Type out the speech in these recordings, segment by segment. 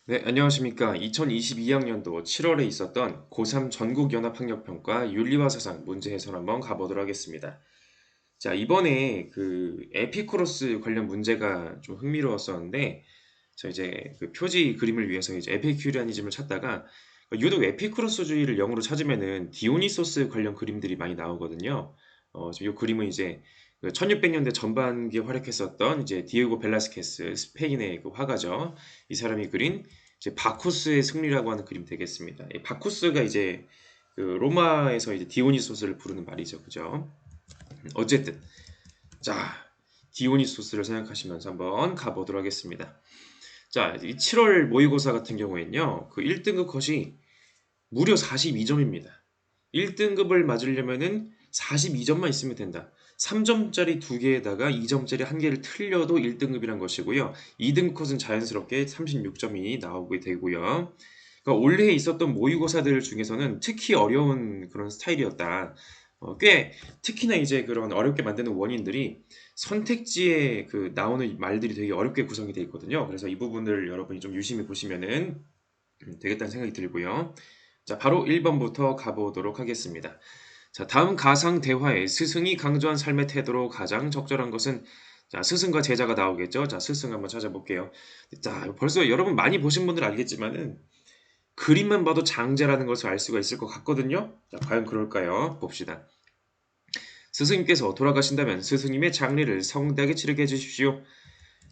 네, 안녕하십니까. 2022학년도 7월에 있었던 고3 전국연합학력평가 윤리와 사상 문제 해설 한번 가보도록 하겠습니다. 자, 이번에 그 에피쿠로스 관련 문제가 좀 흥미로웠었는데, 저 이제 그 표지 그림을 위해서 이제 에피큐리아니즘을 찾다가 유독 에피쿠로스주의를 영어로 찾으면은 디오니소스 관련 그림들이 많이 나오거든요. 지금 이 그림은 이제 그 1600년대 전반기에 활약했었던 이제 디에고 벨라스케스 스페인의 그 화가죠. 이 사람이 그린 이제 바쿠스의 승리라고 하는 그림 되겠습니다. 이 바쿠스가 이제 그 로마에서 이제 디오니소스를 부르는 말이죠. 그죠? 어쨌든 자, 디오니소스를 생각하시면서 한번 가보도록 하겠습니다. 자, 이 7월 모의고사 같은 경우에는요. 그 1등급 컷이 무려 42점입니다. 1등급을 맞으려면은 42점만 있으면 된다. 3점짜리 2개에다가 2점짜리 1개를 틀려도 1등급이란 것이고요. 2등급 컷은 자연스럽게 36점이 나오게 되고요. 그러니까 올해 있었던 모의고사들 중에서는 특히 어려운 그런 스타일이었다. 꽤 특히나 이제 그런 어렵게 만드는 원인들이 선택지에 그 나오는 말들이 되게 어렵게 구성이 되어 있거든요. 그래서 이 부분을 여러분이 좀 유심히 보시면은 되겠다는 생각이 들고요. 자, 바로 1번부터 가보도록 하겠습니다. 자, 다음 가상 대화에 스승이 강조한 삶의 태도로 가장 적절한 것은 자, 스승과 제자가 나오겠죠. 자, 스승 한번 찾아볼게요. 자, 벌써 여러분 많이 보신 분들 알겠지만은 그림만 봐도 장자라는 것을 알 수가 있을 것 같거든요. 자, 과연 그럴까요? 봅시다. 스승님께서 돌아가신다면 스승님의 장례를 성대하게 치르게 해주십시오.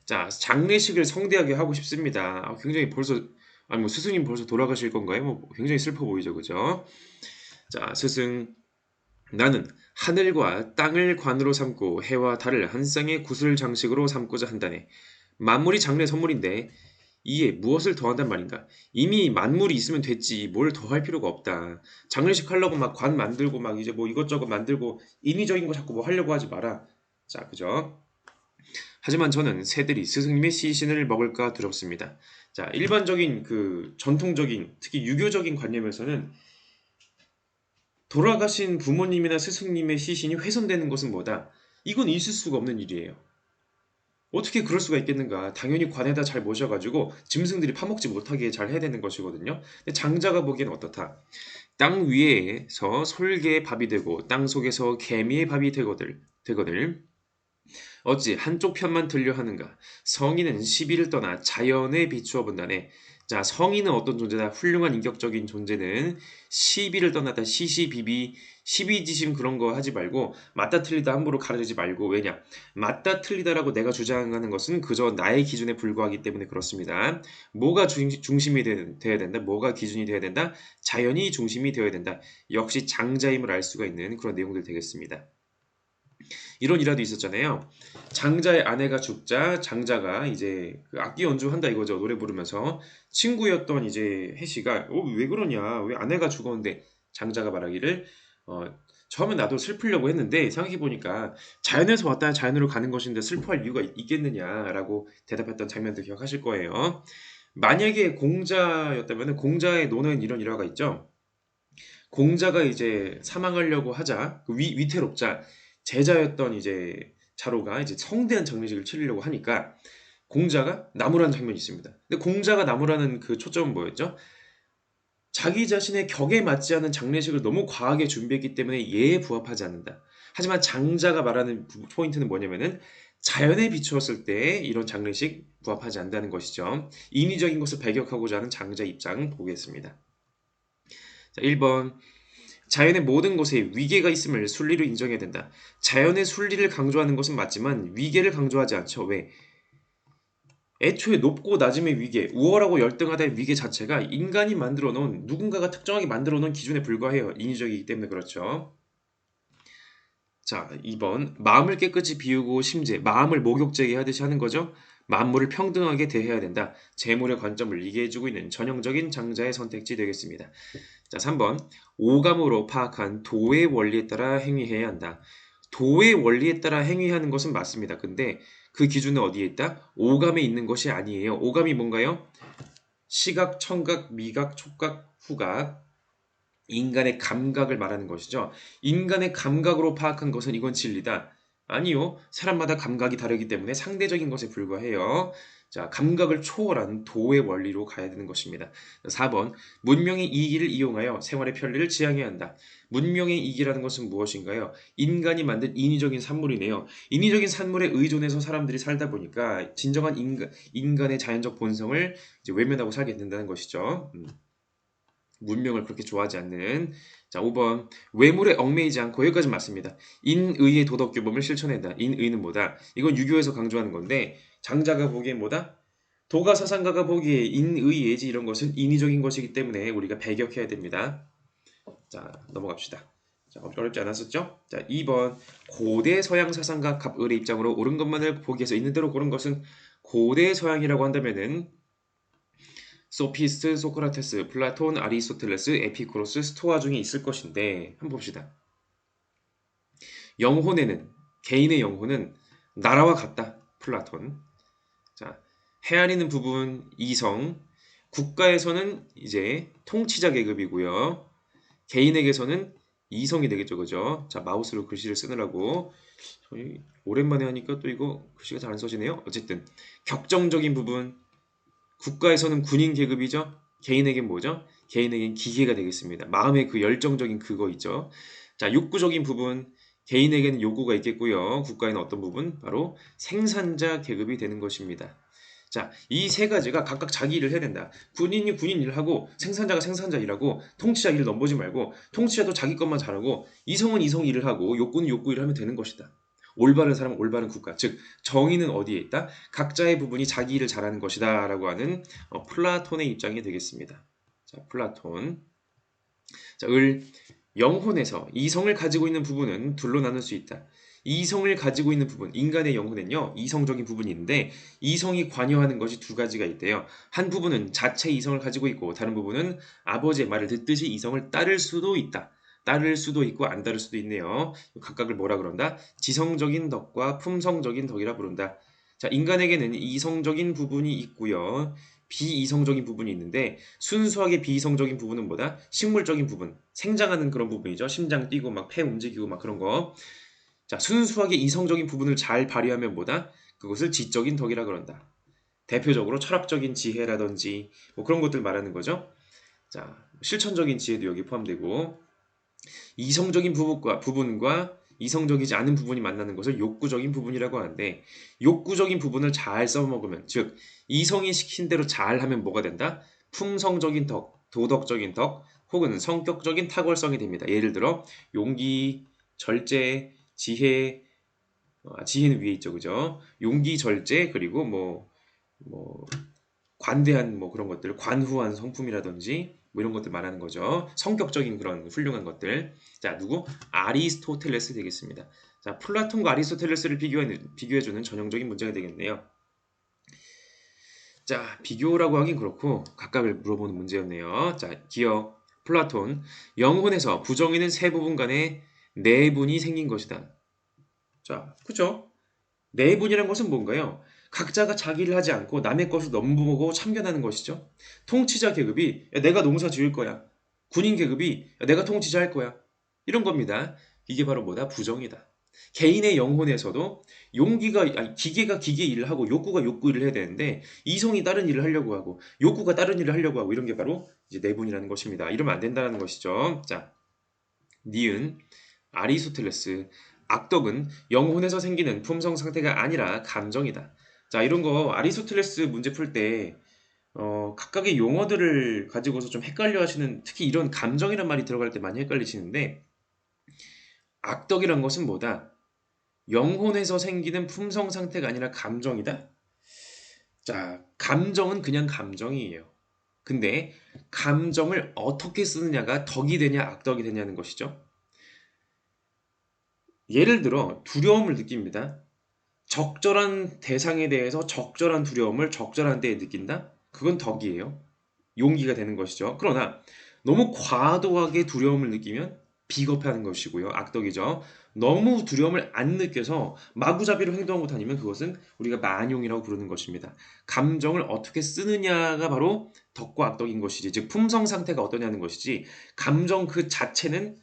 자, 장례식을 성대하게 하고 싶습니다. 굉장히 벌써, 아니, 뭐, 스승님 벌써 돌아가실 건가요? 뭐, 굉장히 슬퍼 보이죠, 그죠? 자, 스승, 나는 하늘과 땅을 관으로 삼고 해와 달을 한 쌍의 구슬 장식으로 삼고자 한다네. 만물이 장래 선물인데, 이에 무엇을 더한단 말인가? 이미 만물이 있으면 됐지, 뭘 더할 필요가 없다. 장례식 하려고 막 관 만들고 막 이제 뭐 이것저것 만들고 인위적인 거 자꾸 뭐 하려고 하지 마라. 자, 그죠? 하지만 저는 새들이 스승님의 시신을 먹을까 두렵습니다. 자, 일반적인 그 전통적인 특히 유교적인 관념에서는 돌아가신 부모님이나 스승님의 시신이 훼손되는 것은 뭐다? 이건 있을 수가 없는 일이에요. 어떻게 그럴 수가 있겠는가? 당연히 관에다 잘 모셔가지고 짐승들이 파먹지 못하게 잘 해야 되는 것이거든요. 근데 장자가 보기엔 어떻다? 땅 위에서 솔개의 밥이 되고 땅 속에서 개미의 밥이 되거들. 어찌 한쪽 편만 들려 하는가? 성인은 시비를 떠나 자연에 비추어 본다네. 자, 성인은 어떤 존재다? 훌륭한 인격적인 존재는 시비를 떠나다 시시비비, 시비지심 그런 거 하지 말고 맞다 틀리다 함부로 가르치지 말고 왜냐? 맞다 틀리다라고 내가 주장하는 것은 그저 나의 기준에 불과하기 때문에 그렇습니다. 뭐가 중심이 돼야 된다? 뭐가 기준이 돼야 된다? 자연이 중심이 되어야 된다. 역시 장자임을 알 수가 있는 그런 내용들 되겠습니다. 이런 일화도 있었잖아요. 장자의 아내가 죽자 장자가 이제 그 악기 연주한다 이거죠. 노래 부르면서 친구였던 이제 해씨가 왜 그러냐? 왜 아내가 죽었는데 장자가 말하기를 어 처음에 나도 슬프려고 했는데 생각해 보니까 자연에서 왔다 자연으로 가는 것인데 슬퍼할 이유가 있겠느냐라고 대답했던 장면도 기억하실 거예요. 만약에 공자였다면 공자의 노는 이런 일화가 있죠. 공자가 이제 사망하려고 하자 그 위태롭자 제자였던 이제 자로가 이제 성대한 장례식을 치르려고 하니까 공자가 나무라는 장면이 있습니다. 근데 공자가 나무라는 그 초점은 뭐였죠? 자기 자신의 격에 맞지 않은 장례식을 너무 과하게 준비했기 때문에 예에 부합하지 않는다. 하지만 장자가 말하는 포인트는 뭐냐면은 자연에 비추었을 때 이런 장례식 부합하지 않는다는 것이죠. 인위적인 것을 배격하고자 하는 장자 입장 보겠습니다. 자, 1번 자연의 모든 것에 위계가 있음을 순리로 인정해야 된다. 자연의 순리를 강조하는 것은 맞지만 위계를 강조하지 않죠. 왜? 애초에 높고 낮음의 위계, 우월하고 열등하다의 위계 자체가 인간이 만들어 놓은 누군가가 특정하게 만들어 놓은 기준에 불과해요. 인위적이기 때문에 그렇죠. 자, 2번. 마음을 깨끗이 비우고 심재, 마음을 목욕제게 하듯이 하는 거죠. 만물을 평등하게 대해야 된다. 재물의 관점을 이해해주고 있는 전형적인 장자의 선택지 되겠습니다. 자, 3번. 오감으로 파악한 도의 원리에 따라 행위해야 한다. 도의 원리에 따라 행위하는 것은 맞습니다. 근데 그 기준은 어디에 있다? 오감에 있는 것이 아니에요. 오감이 뭔가요? 시각, 청각, 미각, 촉각, 후각. 인간의 감각을 말하는 것이죠. 인간의 감각으로 파악한 것은 이건 진리다. 아니요. 사람마다 감각이 다르기 때문에 상대적인 것에 불과해요. 자, 감각을 초월한 도의 원리로 가야 되는 것입니다. 4번, 문명의 이기를 이용하여 생활의 편리를 지향해야 한다. 문명의 이기라는 것은 무엇인가요? 인간이 만든 인위적인 산물이네요. 인위적인 산물에 의존해서 사람들이 살다 보니까 진정한 인간의 자연적 본성을 이제 외면하고 살게 된다는 것이죠. 문명을 그렇게 좋아하지 않는. 자, 5번. 외물에 얽매이지 않고 여기까지 맞습니다. 인의의 도덕 규범을 실천한다. 인의는 뭐다? 이건 유교에서 강조하는 건데 장자가 보기엔 뭐다? 도가 사상가가 보기에 인의 예지 이런 것은 인위적인 것이기 때문에 우리가 배격해야 됩니다. 자, 넘어갑시다. 자, 어렵지 않았었죠? 자, 2번. 고대 서양 사상가 갑을의 입장으로 옳은 것만을 보기 위해서 있는 대로 고른 것은 고대 서양이라고 한다면은 소피스트, 소크라테스, 플라톤, 아리스토텔레스, 에피쿠로스, 스토아 중에 있을 것인데 한번 봅시다. 영혼에는 개인의 영혼은 나라와 같다. 플라톤. 자, 헤아리는 부분 이성. 국가에서는 이제 통치자 계급이고요. 개인에게서는 이성이 되겠죠, 그죠? 자, 마우스로 글씨를 쓰느라고 저희 오랜만에 하니까 또 이거 글씨가 잘 안 써지네요. 어쨌든 격정적인 부분. 국가에서는 군인 계급이죠. 개인에겐 뭐죠? 개인에겐 기계가 되겠습니다. 마음의 그 열정적인 그거 있죠. 자, 욕구적인 부분. 개인에게는 요구가 있겠고요. 국가에는 어떤 부분? 바로 생산자 계급이 되는 것입니다. 자, 이 세 가지가 각각 자기 일을 해야 된다. 군인이 군인 일을 하고 생산자가 생산자 일하고 통치자 일을 넘보지 말고 통치자도 자기 것만 잘하고 이성은 이성 일을 하고 욕구는 욕구 일을 하면 되는 것이다. 올바른 사람은 올바른 국가, 즉 정의는 어디에 있다? 각자의 부분이 자기 일을 잘하는 것이다 라고 하는 플라톤의 입장이 되겠습니다. 자, 플라톤. 자, 영혼에서 이성을 가지고 있는 부분은 둘로 나눌 수 있다. 이성을 가지고 있는 부분, 인간의 영혼은요, 이성적인 부분이 있는데 이성이 관여하는 것이 두 가지가 있대요. 한 부분은 자체 이성을 가지고 있고 다른 부분은 아버지의 말을 듣듯이 이성을 따를 수도 있다. 따를 수도 있고 안 따를 수도 있네요. 각각을 뭐라 그런다? 지성적인 덕과 품성적인 덕이라 부른다. 자, 인간에게는 이성적인 부분이 있고요. 비이성적인 부분이 있는데 순수하게 비이성적인 부분은 뭐다? 식물적인 부분, 생장하는 그런 부분이죠. 심장 뛰고 막 폐 움직이고 막 그런 거. 자, 순수하게 이성적인 부분을 잘 발휘하면 뭐다? 그것을 지적인 덕이라 그런다. 대표적으로 철학적인 지혜라든지 뭐 그런 것들 말하는 거죠. 자, 실천적인 지혜도 여기 포함되고 이성적인 부분과 이성적이지 않은 부분이 만나는 것을 욕구적인 부분이라고 하는데 욕구적인 부분을 잘 써먹으면 즉 이성이 시킨 대로 잘 하면 뭐가 된다? 품성적인 덕, 도덕적인 덕 혹은 성격적인 탁월성이 됩니다. 예를 들어 용기, 절제, 지혜, 지혜는 위에 있죠, 그죠? 용기, 절제 그리고 뭐 관대한 뭐 그런 것들, 관후한 성품이라든지 뭐 이런 것들 말하는 거죠. 성격적인 그런 훌륭한 것들. 자, 누구? 아리스토텔레스 되겠습니다. 자, 플라톤과 아리스토텔레스를 비교해주는 전형적인 문제가 되겠네요. 자, 비교라고 하긴 그렇고 각각을 물어보는 문제였네요. 자, 기억. 플라톤. 영혼에서 부정있는 세 부분 간의 내분이 생긴 것이다. 자, 그죠? 내분이란 것은 뭔가요? 각자가 자기를 하지 않고 남의 것을 넘보고 참견하는 것이죠. 통치자 계급이 야, 내가 농사 지을 거야. 군인 계급이 야, 내가 통치자 할 거야. 이런 겁니다. 이게 바로 뭐다? 부정이다. 개인의 영혼에서도 기계가 기계 일을 하고 욕구가 욕구 일을 해야 되는데 이성이 다른 일을 하려고 하고 욕구가 다른 일을 하려고 하고 이런 게 바로 이제 내분이라는 것입니다. 이러면 안 된다는 것이죠. 자, 니은 아리스토텔레스. 악덕은 영혼에서 생기는 품성 상태가 아니라 감정이다. 자, 이런 거 아리스토텔레스 문제 풀 때 각각의 용어들을 가지고서 좀 헷갈려 하시는 특히 이런 감정이란 말이 들어갈 때 많이 헷갈리시는데 악덕이란 것은 뭐다? 영혼에서 생기는 품성 상태가 아니라 감정이다? 자, 감정은 그냥 감정이에요. 근데 감정을 어떻게 쓰느냐가 덕이 되냐 악덕이 되냐는 것이죠. 예를 들어 두려움을 느낍니다. 적절한 대상에 대해서 적절한 두려움을 적절한 때에 느낀다? 그건 덕이에요. 용기가 되는 것이죠. 그러나 너무 과도하게 두려움을 느끼면 비겁해하는 것이고요. 악덕이죠. 너무 두려움을 안 느껴서 마구잡이로 행동하고 다니면 그것은 우리가 만용이라고 부르는 것입니다. 감정을 어떻게 쓰느냐가 바로 덕과 악덕인 것이지, 즉 품성 상태가 어떠냐는 것이지 감정 그 자체는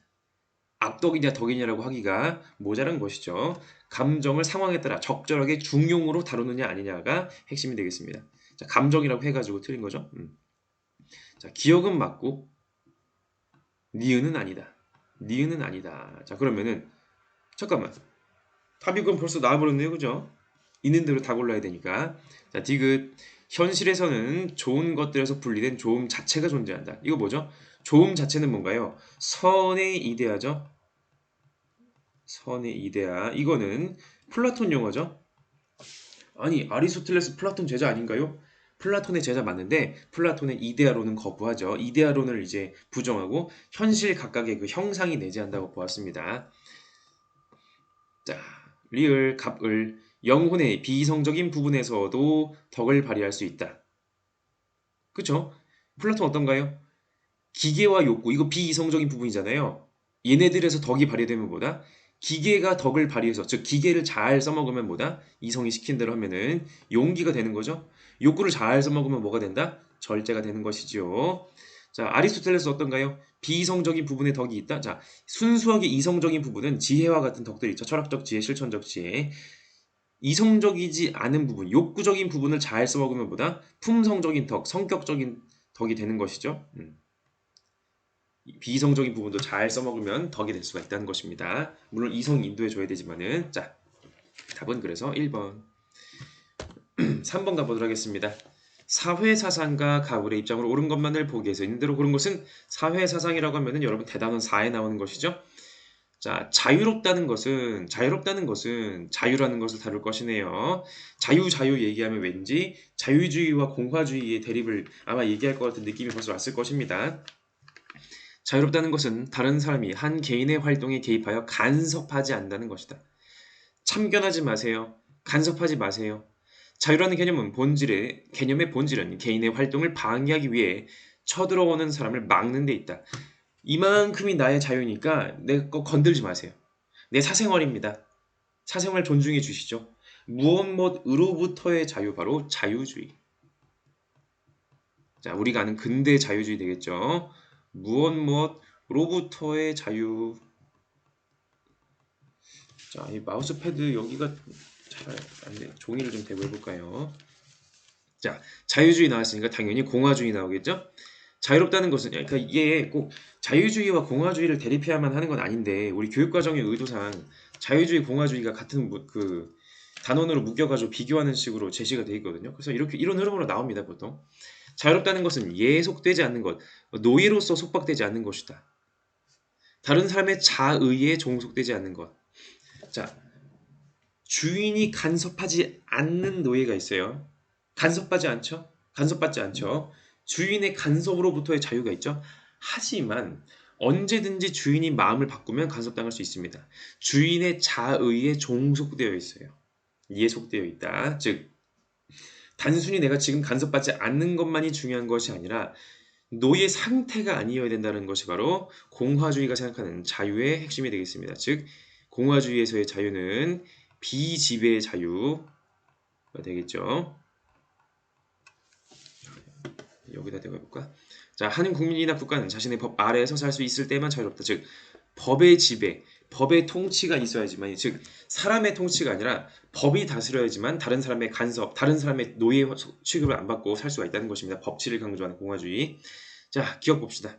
악덕이냐 덕이냐라고 하기가 모자란 것이죠. 감정을 상황에 따라 적절하게 중용으로 다루느냐 아니냐가 핵심이 되겠습니다. 자, 감정이라고 해가지고 틀린 거죠. 자, 기억은 맞고 니은은 아니다. 니은은 아니다. 자, 그러면은 잠깐만. 답이 그럼 벌써 나와버렸네요, 그죠? 있는 대로 다 골라야 되니까. 자, 디귿. 현실에서는 좋은 것들에서 분리된 좋음 자체가 존재한다. 이거 뭐죠? 좋음 자체는 뭔가요? 선의 이데아죠. 선의 이데아. 이거는 플라톤 용어죠. 아니, 아리스토텔레스 플라톤 제자 아닌가요? 플라톤의 제자 맞는데 플라톤의 이데아론은 거부하죠. 이데아론을 이제 부정하고 현실 각각의 그 형상이 내재한다고 보았습니다. 자, 리을, 갑을 영혼의 비이성적인 부분에서도 덕을 발휘할 수 있다. 그쵸? 플라톤 어떤가요? 기계와 욕구, 이거 비이성적인 부분이잖아요. 얘네들에서 덕이 발휘되면 뭐다? 기계가 덕을 발휘해서, 즉 기계를 잘 써먹으면 뭐다? 이성이 시킨 대로 하면은 용기가 되는 거죠. 욕구를 잘 써먹으면 뭐가 된다? 절제가 되는 것이지요. 자, 아리스토텔레스 어떤가요? 비이성적인 부분에 덕이 있다. 자, 순수하게 이성적인 부분은 지혜와 같은 덕들이 있죠. 철학적 지혜, 실천적 지혜. 이성적이지 않은 부분, 욕구적인 부분을 잘 써먹으면 뭐다? 품성적인 덕, 성격적인 덕이 되는 것이죠. 비이성적인 부분도 잘 써먹으면 덕이 될 수가 있다는 것입니다. 물론 이성 인도해 줘야 되지만은. 자, 답은 그래서 1번. 3번 가보도록 하겠습니다. 사회사상가 가불의 입장으로 옳은 것만을 보기 위해서 있는 대로 고른 것은 사회사상이라고 하면은 여러분 대단원 4에 나오는 것이죠. 자, 자유롭다는 것은 자유라는 것을 다룰 것이네요. 자유 얘기하면 왠지 자유주의와 공화주의의 대립을 아마 얘기할 것 같은 느낌이 벌써 왔을 것입니다. 자유롭다는 것은 다른 사람이 한 개인의 활동에 개입하여 간섭하지 않는다는 것이다. 참견하지 마세요. 간섭하지 마세요. 자유라는 개념의 본질은 개인의 활동을 방해하기 위해 쳐들어오는 사람을 막는 데 있다. 이만큼이 나의 자유니까 내 거 건들지 마세요. 내 사생활입니다. 사생활 존중해 주시죠. 무엇으로부터의 자유, 바로 자유주의. 자, 우리가 아는 근대 자유주의 되겠죠. 무엇으로부터의 자유. 자, 이 마우스패드 여기가 잘 안 돼. 종이를 좀 대고 해볼까요? 자, 자유주의 나왔으니까 당연히 공화주의 나오겠죠? 자유롭다는 것은, 그러니까 이게 꼭 자유주의와 공화주의를 대립해야만 하는 건 아닌데, 우리 교육과정의 의도상 자유주의, 공화주의가 같은 그 단원으로 묶여가지고 비교하는 식으로 제시가 되어 있거든요. 그래서 이렇게 이런 흐름으로 나옵니다, 보통. 자유롭다는 것은 예속되지 않는 것, 노예로서 속박되지 않는 것이다. 다른 사람의 자의에 종속되지 않는 것. 자, 주인이 간섭하지 않는 노예가 있어요. 간섭받지 않죠. 주인의 간섭으로부터의 자유가 있죠. 하지만 언제든지 주인이 마음을 바꾸면 간섭당할 수 있습니다. 주인의 자의에 종속되어 있어요. 예속되어 있다. 즉, 단순히 내가 지금 간섭받지 않는 것만이 중요한 것이 아니라 노예 상태가 아니어야 된다는 것이 바로 공화주의가 생각하는 자유의 핵심이 되겠습니다. 즉, 공화주의에서의 자유는 비지배의 자유가 되겠죠. 여기다 대고해볼까? 자, 한 국민이나 국가는 자신의 법 아래에서 살 수 있을 때만 자유롭다. 즉, 법의 지배, 법의 통치가 있어야지만, 즉 사람의 통치가 아니라 법이 다스려야지만 다른 사람의 간섭, 다른 사람의 노예 취급을 안 받고 살 수가 있다는 것입니다. 법치를 강조하는 공화주의. 자, 기억 봅시다.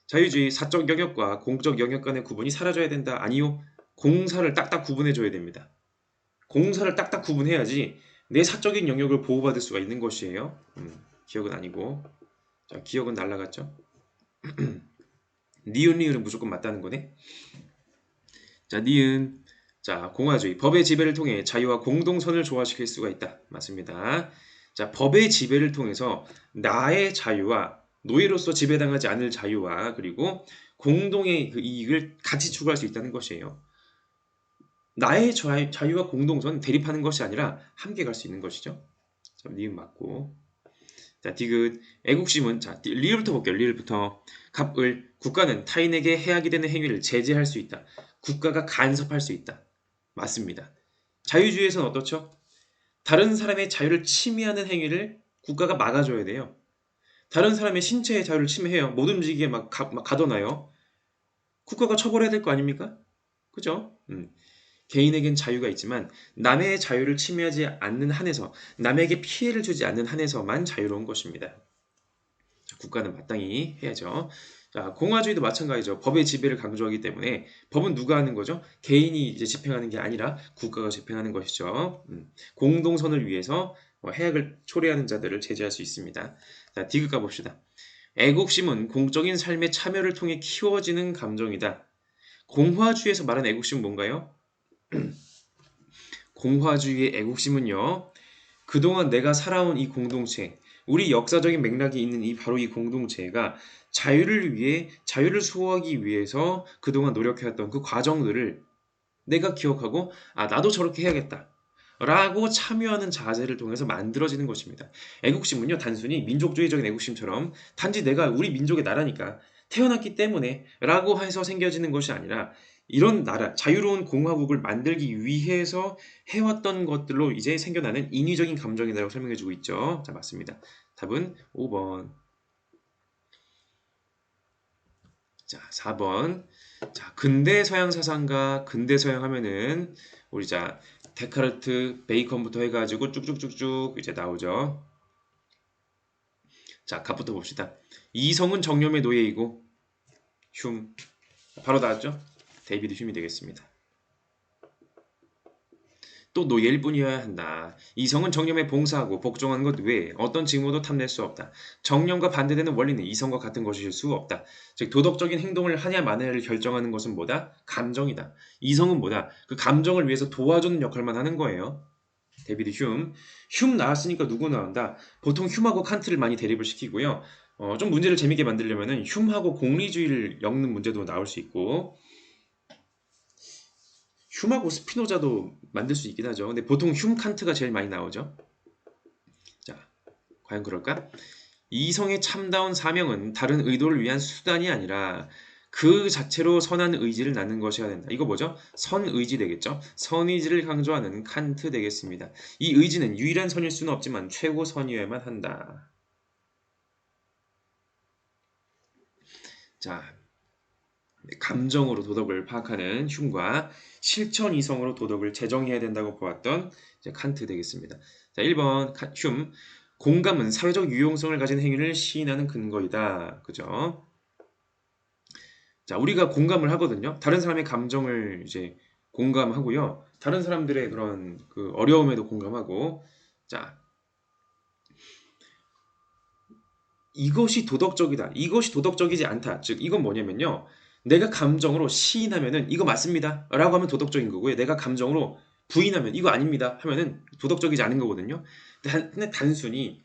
자유주의, 사적 영역과 공적 영역 간의 구분이 사라져야 된다. 아니요. 공사를 딱딱 구분해줘야 됩니다. 공사를 딱딱 구분해야지 내 사적인 영역을 보호받을 수가 있는 것이에요. 기억은 아니고. 자, 기억은 날라갔죠. 니은 리을은 무조건 맞다는 거네. 자, 니은. 자, 공화주의. 법의 지배를 통해 자유와 공동선을 조화시킬 수가 있다. 맞습니다. 자, 법의 지배를 통해서 나의 자유와 노예로서 지배당하지 않을 자유와 그리고 공동의 그 이익을 같이 추구할 수 있다는 것이에요. 나의 자유와 공동선 대립하는 것이 아니라 함께 갈 수 있는 것이죠. 자, 니은 맞고. 자, 디귿. 애국심은, 자, 리을부터 볼게요. 리을부터. 갑을. 국가는 타인에게 해악이 되는 행위를 제재할 수 있다. 국가가 간섭할 수 있다. 맞습니다. 자유주의에서는 어떻죠? 다른 사람의 자유를 침해하는 행위를 국가가 막아줘야 돼요. 다른 사람의 신체의 자유를 침해해요. 못 움직이게 막 가둬놔요. 국가가 처벌해야 될 거 아닙니까? 그죠? 개인에겐 자유가 있지만 남의 자유를 침해하지 않는 한에서 남에게 피해를 주지 않는 한에서만 자유로운 것입니다. 국가는 마땅히 해야죠. 자, 공화주의도 마찬가지죠. 법의 지배를 강조하기 때문에 법은 누가 하는 거죠? 개인이 이제 집행하는 게 아니라 국가가 집행하는 것이죠. 공동선을 위해서 해악을 초래하는 자들을 제재할 수 있습니다. 자, 디귿 가봅시다. 애국심은 공적인 삶의 참여를 통해 키워지는 감정이다. 공화주의에서 말하는 애국심은 뭔가요? 공화주의의 애국심은요. 그동안 내가 살아온 이 공동체, 우리 역사적인 맥락이 있는 바로 이 공동체가 자유를 위해, 자유를 수호하기 위해서 그동안 노력해왔던 그 과정들을 내가 기억하고, 아, 나도 저렇게 해야겠다. 라고 참여하는 자세를 통해서 만들어지는 것입니다. 애국심은요, 단순히 민족주의적인 애국심처럼 단지 내가 우리 민족의 나라니까 태어났기 때문에 라고 해서 생겨지는 것이 아니라 이런 나라, 자유로운 공화국을 만들기 위해서 해왔던 것들로 이제 생겨나는 인위적인 감정이라고 설명해주고 있죠. 자, 맞습니다. 답은 5번. 자, 4번. 자, 근대 서양 사상가, 근대 서양 하면은 우리 자 데카르트, 베이컨부터 해가지고 쭉쭉쭉쭉 이제 나오죠. 자, 갑부터 봅시다. 이성은 정념의 노예이고 흉. 바로 나왔죠? 데이비드 흉이 되겠습니다. 또 노예일 뿐이어야 한다. 이성은 정념에 봉사하고 복종하는 것 외에 어떤 직무도 탐낼 수 없다. 정념과 반대되는 원리는 이성과 같은 것일 수 없다. 즉 도덕적인 행동을 하냐 마냐를 결정하는 것은 뭐다? 감정이다. 이성은 뭐다? 그 감정을 위해서 도와주는 역할만 하는 거예요. 데이비드 흉. 흉 나왔으니까 누구 나온다? 보통 흉하고 칸트를 많이 대립을 시키고요. 좀 문제를 재밌게 만들려면은 흉하고 공리주의를 엮는 문제도 나올 수 있고 흉하고 스피노자도 만들 수 있긴 하죠. 근데 보통 흉 칸트가 제일 많이 나오죠. 자, 과연 그럴까? 이성의 참다운 사명은 다른 의도를 위한 수단이 아니라 그 자체로 선한 의지를 낳는 것이어야 된다. 이거 뭐죠? 선의지 되겠죠? 선의지를 강조하는 칸트 되겠습니다. 이 의지는 유일한 선일 수는 없지만 최고선이어야만 한다. 자, 감정으로 도덕을 파악하는 흉과 실천 이성으로 도덕을 제정해야 된다고 보았던 이제 칸트 되겠습니다. 자, 1번 흉. 공감은 사회적 유용성을 가진 행위를 시인하는 근거이다. 그죠? 자, 우리가 공감을 하거든요. 다른 사람의 감정을 이제 공감하고요. 다른 사람들의 그런 그 어려움에도 공감하고. 자, 이것이 도덕적이다. 이것이 도덕적이지 않다. 즉, 이건 뭐냐면요. 내가 감정으로 시인하면은 이거 맞습니다. 라고 하면 도덕적인 거고요. 내가 감정으로 부인하면 이거 아닙니다. 하면은 도덕적이지 않은 거거든요. 근데 단순히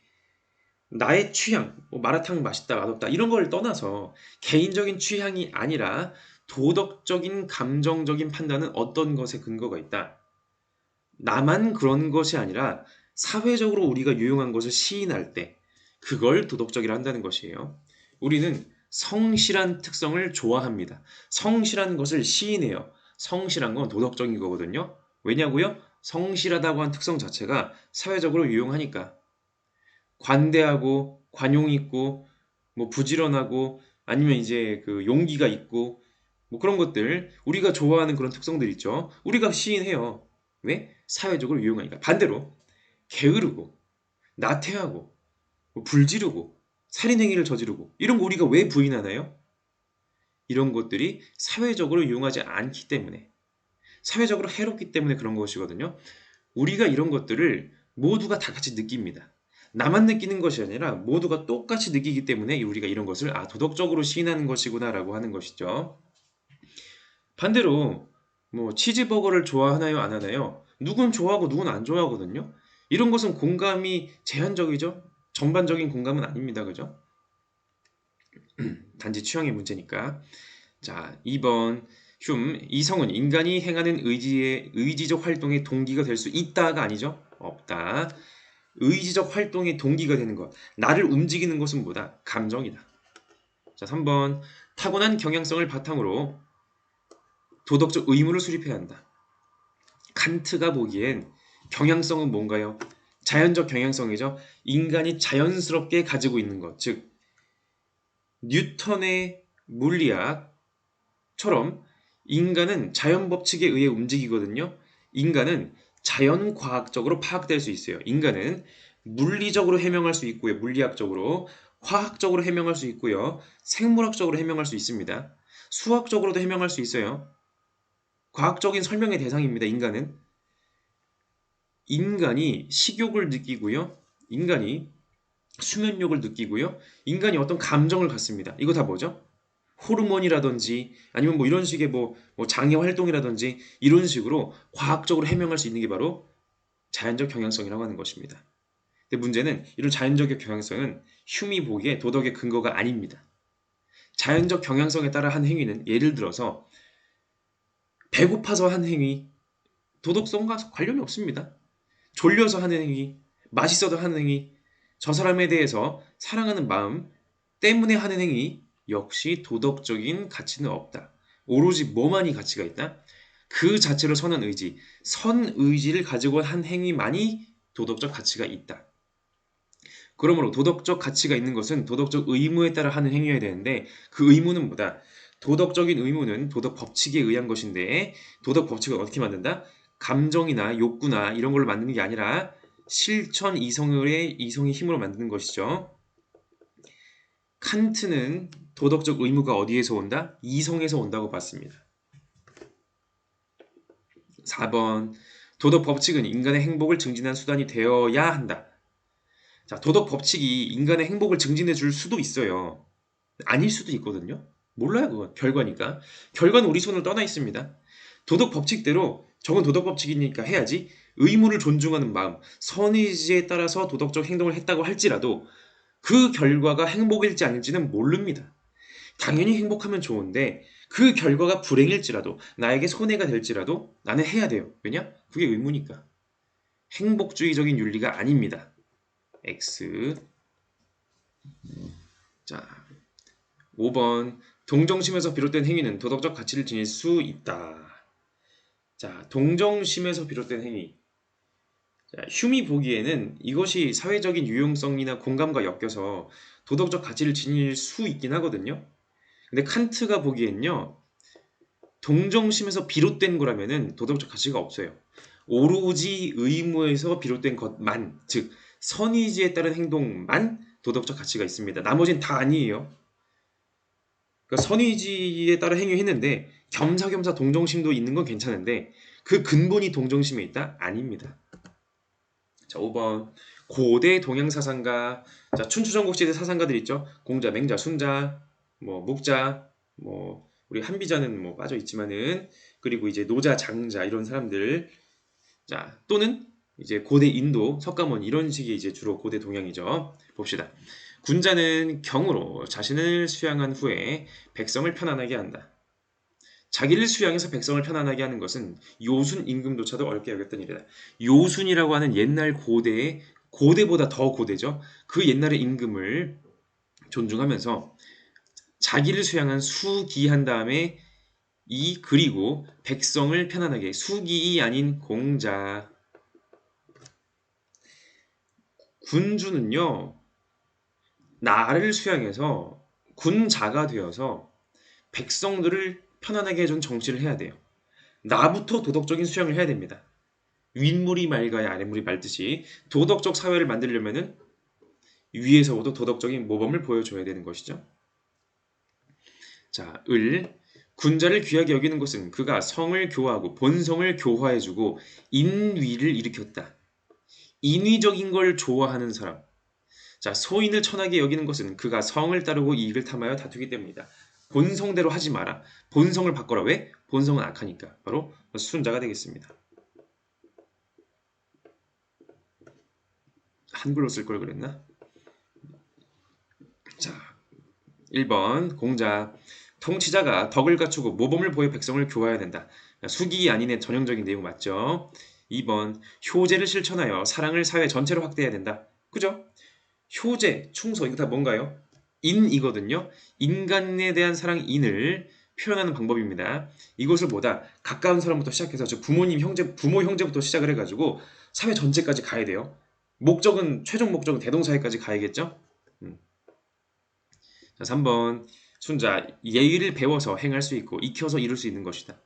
나의 취향, 뭐 마라탕 맛있다, 맛없다, 이런 걸 떠나서 개인적인 취향이 아니라 도덕적인, 감정적인 판단은 어떤 것에 근거가 있다. 나만 그런 것이 아니라 사회적으로 우리가 유용한 것을 시인할 때 그걸 도덕적이라 한다는 것이에요. 우리는 성실한 특성을 좋아합니다. 성실한 것을 시인해요. 성실한 건 도덕적인 거거든요. 왜냐고요? 성실하다고 한 특성 자체가 사회적으로 유용하니까. 관대하고 관용 있고 뭐 부지런하고 아니면 이제 그 용기가 있고 뭐 그런 것들 우리가 좋아하는 그런 특성들 있죠. 우리가 시인해요. 왜? 사회적으로 유용하니까. 반대로 게으르고 나태하고 뭐 불지르고 살인행위를 저지르고 이런 거 우리가 왜 부인하나요? 이런 것들이 사회적으로 유용하지 않기 때문에 사회적으로 해롭기 때문에 그런 것이거든요. 우리가 이런 것들을 모두가 다 같이 느낍니다. 나만 느끼는 것이 아니라 모두가 똑같이 느끼기 때문에 우리가 이런 것을 도덕적으로 시인하는 것이구나라고 하는 것이죠. 반대로 뭐 치즈버거를 좋아하나요, 안 하나요? 누군 좋아하고 누군 안 좋아하거든요. 이런 것은 공감이 제한적이죠. 전반적인 공감은 아닙니다. 그죠? 단지 취향의 문제니까. 자, 2번 이성은 인간이 행하는 의지적 활동의 동기가 될 수 있다가 아니죠. 없다. 의지적 활동의 동기가 되는 것. 나를 움직이는 것은 뭐다? 감정이다. 자, 3번 타고난 경향성을 바탕으로 도덕적 의무를 수립해야 한다. 칸트가 보기엔 경향성은 뭔가요? 자연적 경향성이죠. 인간이 자연스럽게 가지고 있는 것. 즉 뉴턴의 물리학, 처럼 인간은 자연 법칙에 의해 움직이거든요. 인간은 자연과학적으로 파악될 수 있어요. 인간은 물리적으로 해명할 수 있고요. 물리학적으로, 화학적으로 해명할 수 있고요. 생물학적으로 해명할 수 있습니다. 수학적으로도 해명할 수 있어요. 과학적인 설명의 대상입니다. 인간은. 인간이 식욕을 느끼고요. 인간이 수면욕을 느끼고요. 인간이 어떤 감정을 갖습니다. 이거 다 뭐죠? 호르몬이라든지 아니면 뭐 이런 식의 뭐 장애 활동이라든지 이런 식으로 과학적으로 해명할 수 있는 게 바로 자연적 경향성이라고 하는 것입니다. 근데 문제는 이런 자연적 경향성은 흉이 보기에 도덕의 근거가 아닙니다. 자연적 경향성에 따라 한 행위는 예를 들어서 배고파서 한 행위, 도덕성과 관련이 없습니다. 졸려서 하는 행위, 맛있어서 하는 행위, 저 사람에 대해서 사랑하는 마음 때문에 하는 행위 역시 도덕적인 가치는 없다. 오로지 뭐만이 가치가 있다? 그 자체로 선한 의지, 선 의지를 가지고 한 행위만이 도덕적 가치가 있다. 그러므로 도덕적 가치가 있는 것은 도덕적 의무에 따라 하는 행위여야 되는데 그 의무는 뭐다? 도덕적인 의무는 도덕 법칙에 의한 것인데 도덕 법칙을 어떻게 만든다? 감정이나 욕구나 이런 걸로 만드는 게 아니라 실천 이성의 힘으로 만드는 것이죠. 칸트는 도덕적 의무가 어디에서 온다? 이성에서 온다고 봤습니다. 4번 도덕 법칙은 인간의 행복을 증진한 수단이 되어야 한다. 자, 도덕 법칙이 인간의 행복을 증진해 줄 수도 있어요. 아닐 수도 있거든요. 몰라요, 그건. 결과니까. 결과는 우리 손을 떠나 있습니다. 도덕 법칙대로 저건 도덕 법칙이니까 해야지. 의무를 존중하는 마음, 선의지에 따라서 도덕적 행동을 했다고 할지라도 그 결과가 행복일지 아닐지는 모릅니다. 당연히 행복하면 좋은데 그 결과가 불행일지라도 나에게 손해가 될지라도 나는 해야 돼요. 왜냐? 그게 의무니까. 행복주의적인 윤리가 아닙니다. X. 자, 5번. 동정심에서 비롯된 행위는 도덕적 가치를 지닐 수 있다. 자, 동정심에서 비롯된 행위. 자, 흉이 보기에는 이것이 사회적인 유용성이나 공감과 엮여서 도덕적 가치를 지닐 수 있긴 하거든요. 근데 칸트가 보기엔요, 동정심에서 비롯된 거라면은 도덕적 가치가 없어요. 오로지 의무에서 비롯된 것만, 즉 선의지에 따른 행동만 도덕적 가치가 있습니다. 나머지는 다 아니에요. 그러니까 선의지에 따라 행위했는데 겸사겸사 동정심도 있는 건 괜찮은데 그 근본이 동정심에 있다? 아닙니다. 자, 5번. 고대 동양 사상가, 자, 춘추전국 시대 사상가들 있죠. 공자, 맹자, 순자, 뭐 묵자, 뭐 우리 한비자는 뭐 빠져 있지만은 그리고 이제 노자, 장자 이런 사람들, 자, 또는 이제 고대 인도, 석가모니 이런 식이 이제 주로 고대 동양이죠. 봅시다. 군자는 경으로 자신을 수양한 후에 백성을 편안하게 한다. 자기를 수양해서 백성을 편안하게 하는 것은 요순 임금조차도 어렵게 여겼던 일이다. 요순이라고 하는 옛날 고대보다 더 고대죠. 그 옛날의 임금을 존중하면서 자기를 수양한 수기한 다음에 그리고 백성을 편안하게, 수기이 아닌 공자. 군주는요, 나를 수양해서 군자가 되어서 백성들을 편안하게 해준 정치를 해야 돼요. 나부터 도덕적인 수양을 해야 됩니다. 윗물이 맑아야 아랫물이 맑듯이 도덕적 사회를 만들려면은 위에서부터 도덕적인 모범을 보여줘야 되는 것이죠. 자, 군자를 귀하게 여기는 것은 그가 성을 교화하고 본성을 교화해주고 인위를 일으켰다. 인위적인 걸 좋아하는 사람. 자, 소인을 천하게 여기는 것은 그가 성을 따르고 이익을 탐하여 다투기 때문이다. 본성대로 하지 마라. 본성을 바꿔라. 왜? 본성은 악하니까. 바로 순자가 되겠습니다. 한글로 쓸 걸 그랬나? 자, 1번 공자. 통치자가 덕을 갖추고 모범을 보여 백성을 교화해야 된다. 수기 아닌의 전형적인 내용 맞죠? 2번 효제를 실천하여 사랑을 사회 전체로 확대해야 된다. 그죠? 효제, 충성 이거 다 뭔가요? 인이거든요. 인간에 대한 사랑 인을 표현하는 방법입니다. 이것을 보다 가까운 사람부터 시작해서 즉 부모님, 형제, 부모, 형제부터 시작을 해가지고 사회 전체까지 가야 돼요. 최종 목적은 대동사회까지 가야겠죠? 자, 3번 순자, 예의를 배워서 행할 수 있고 익혀서 이룰 수 있는 것이다.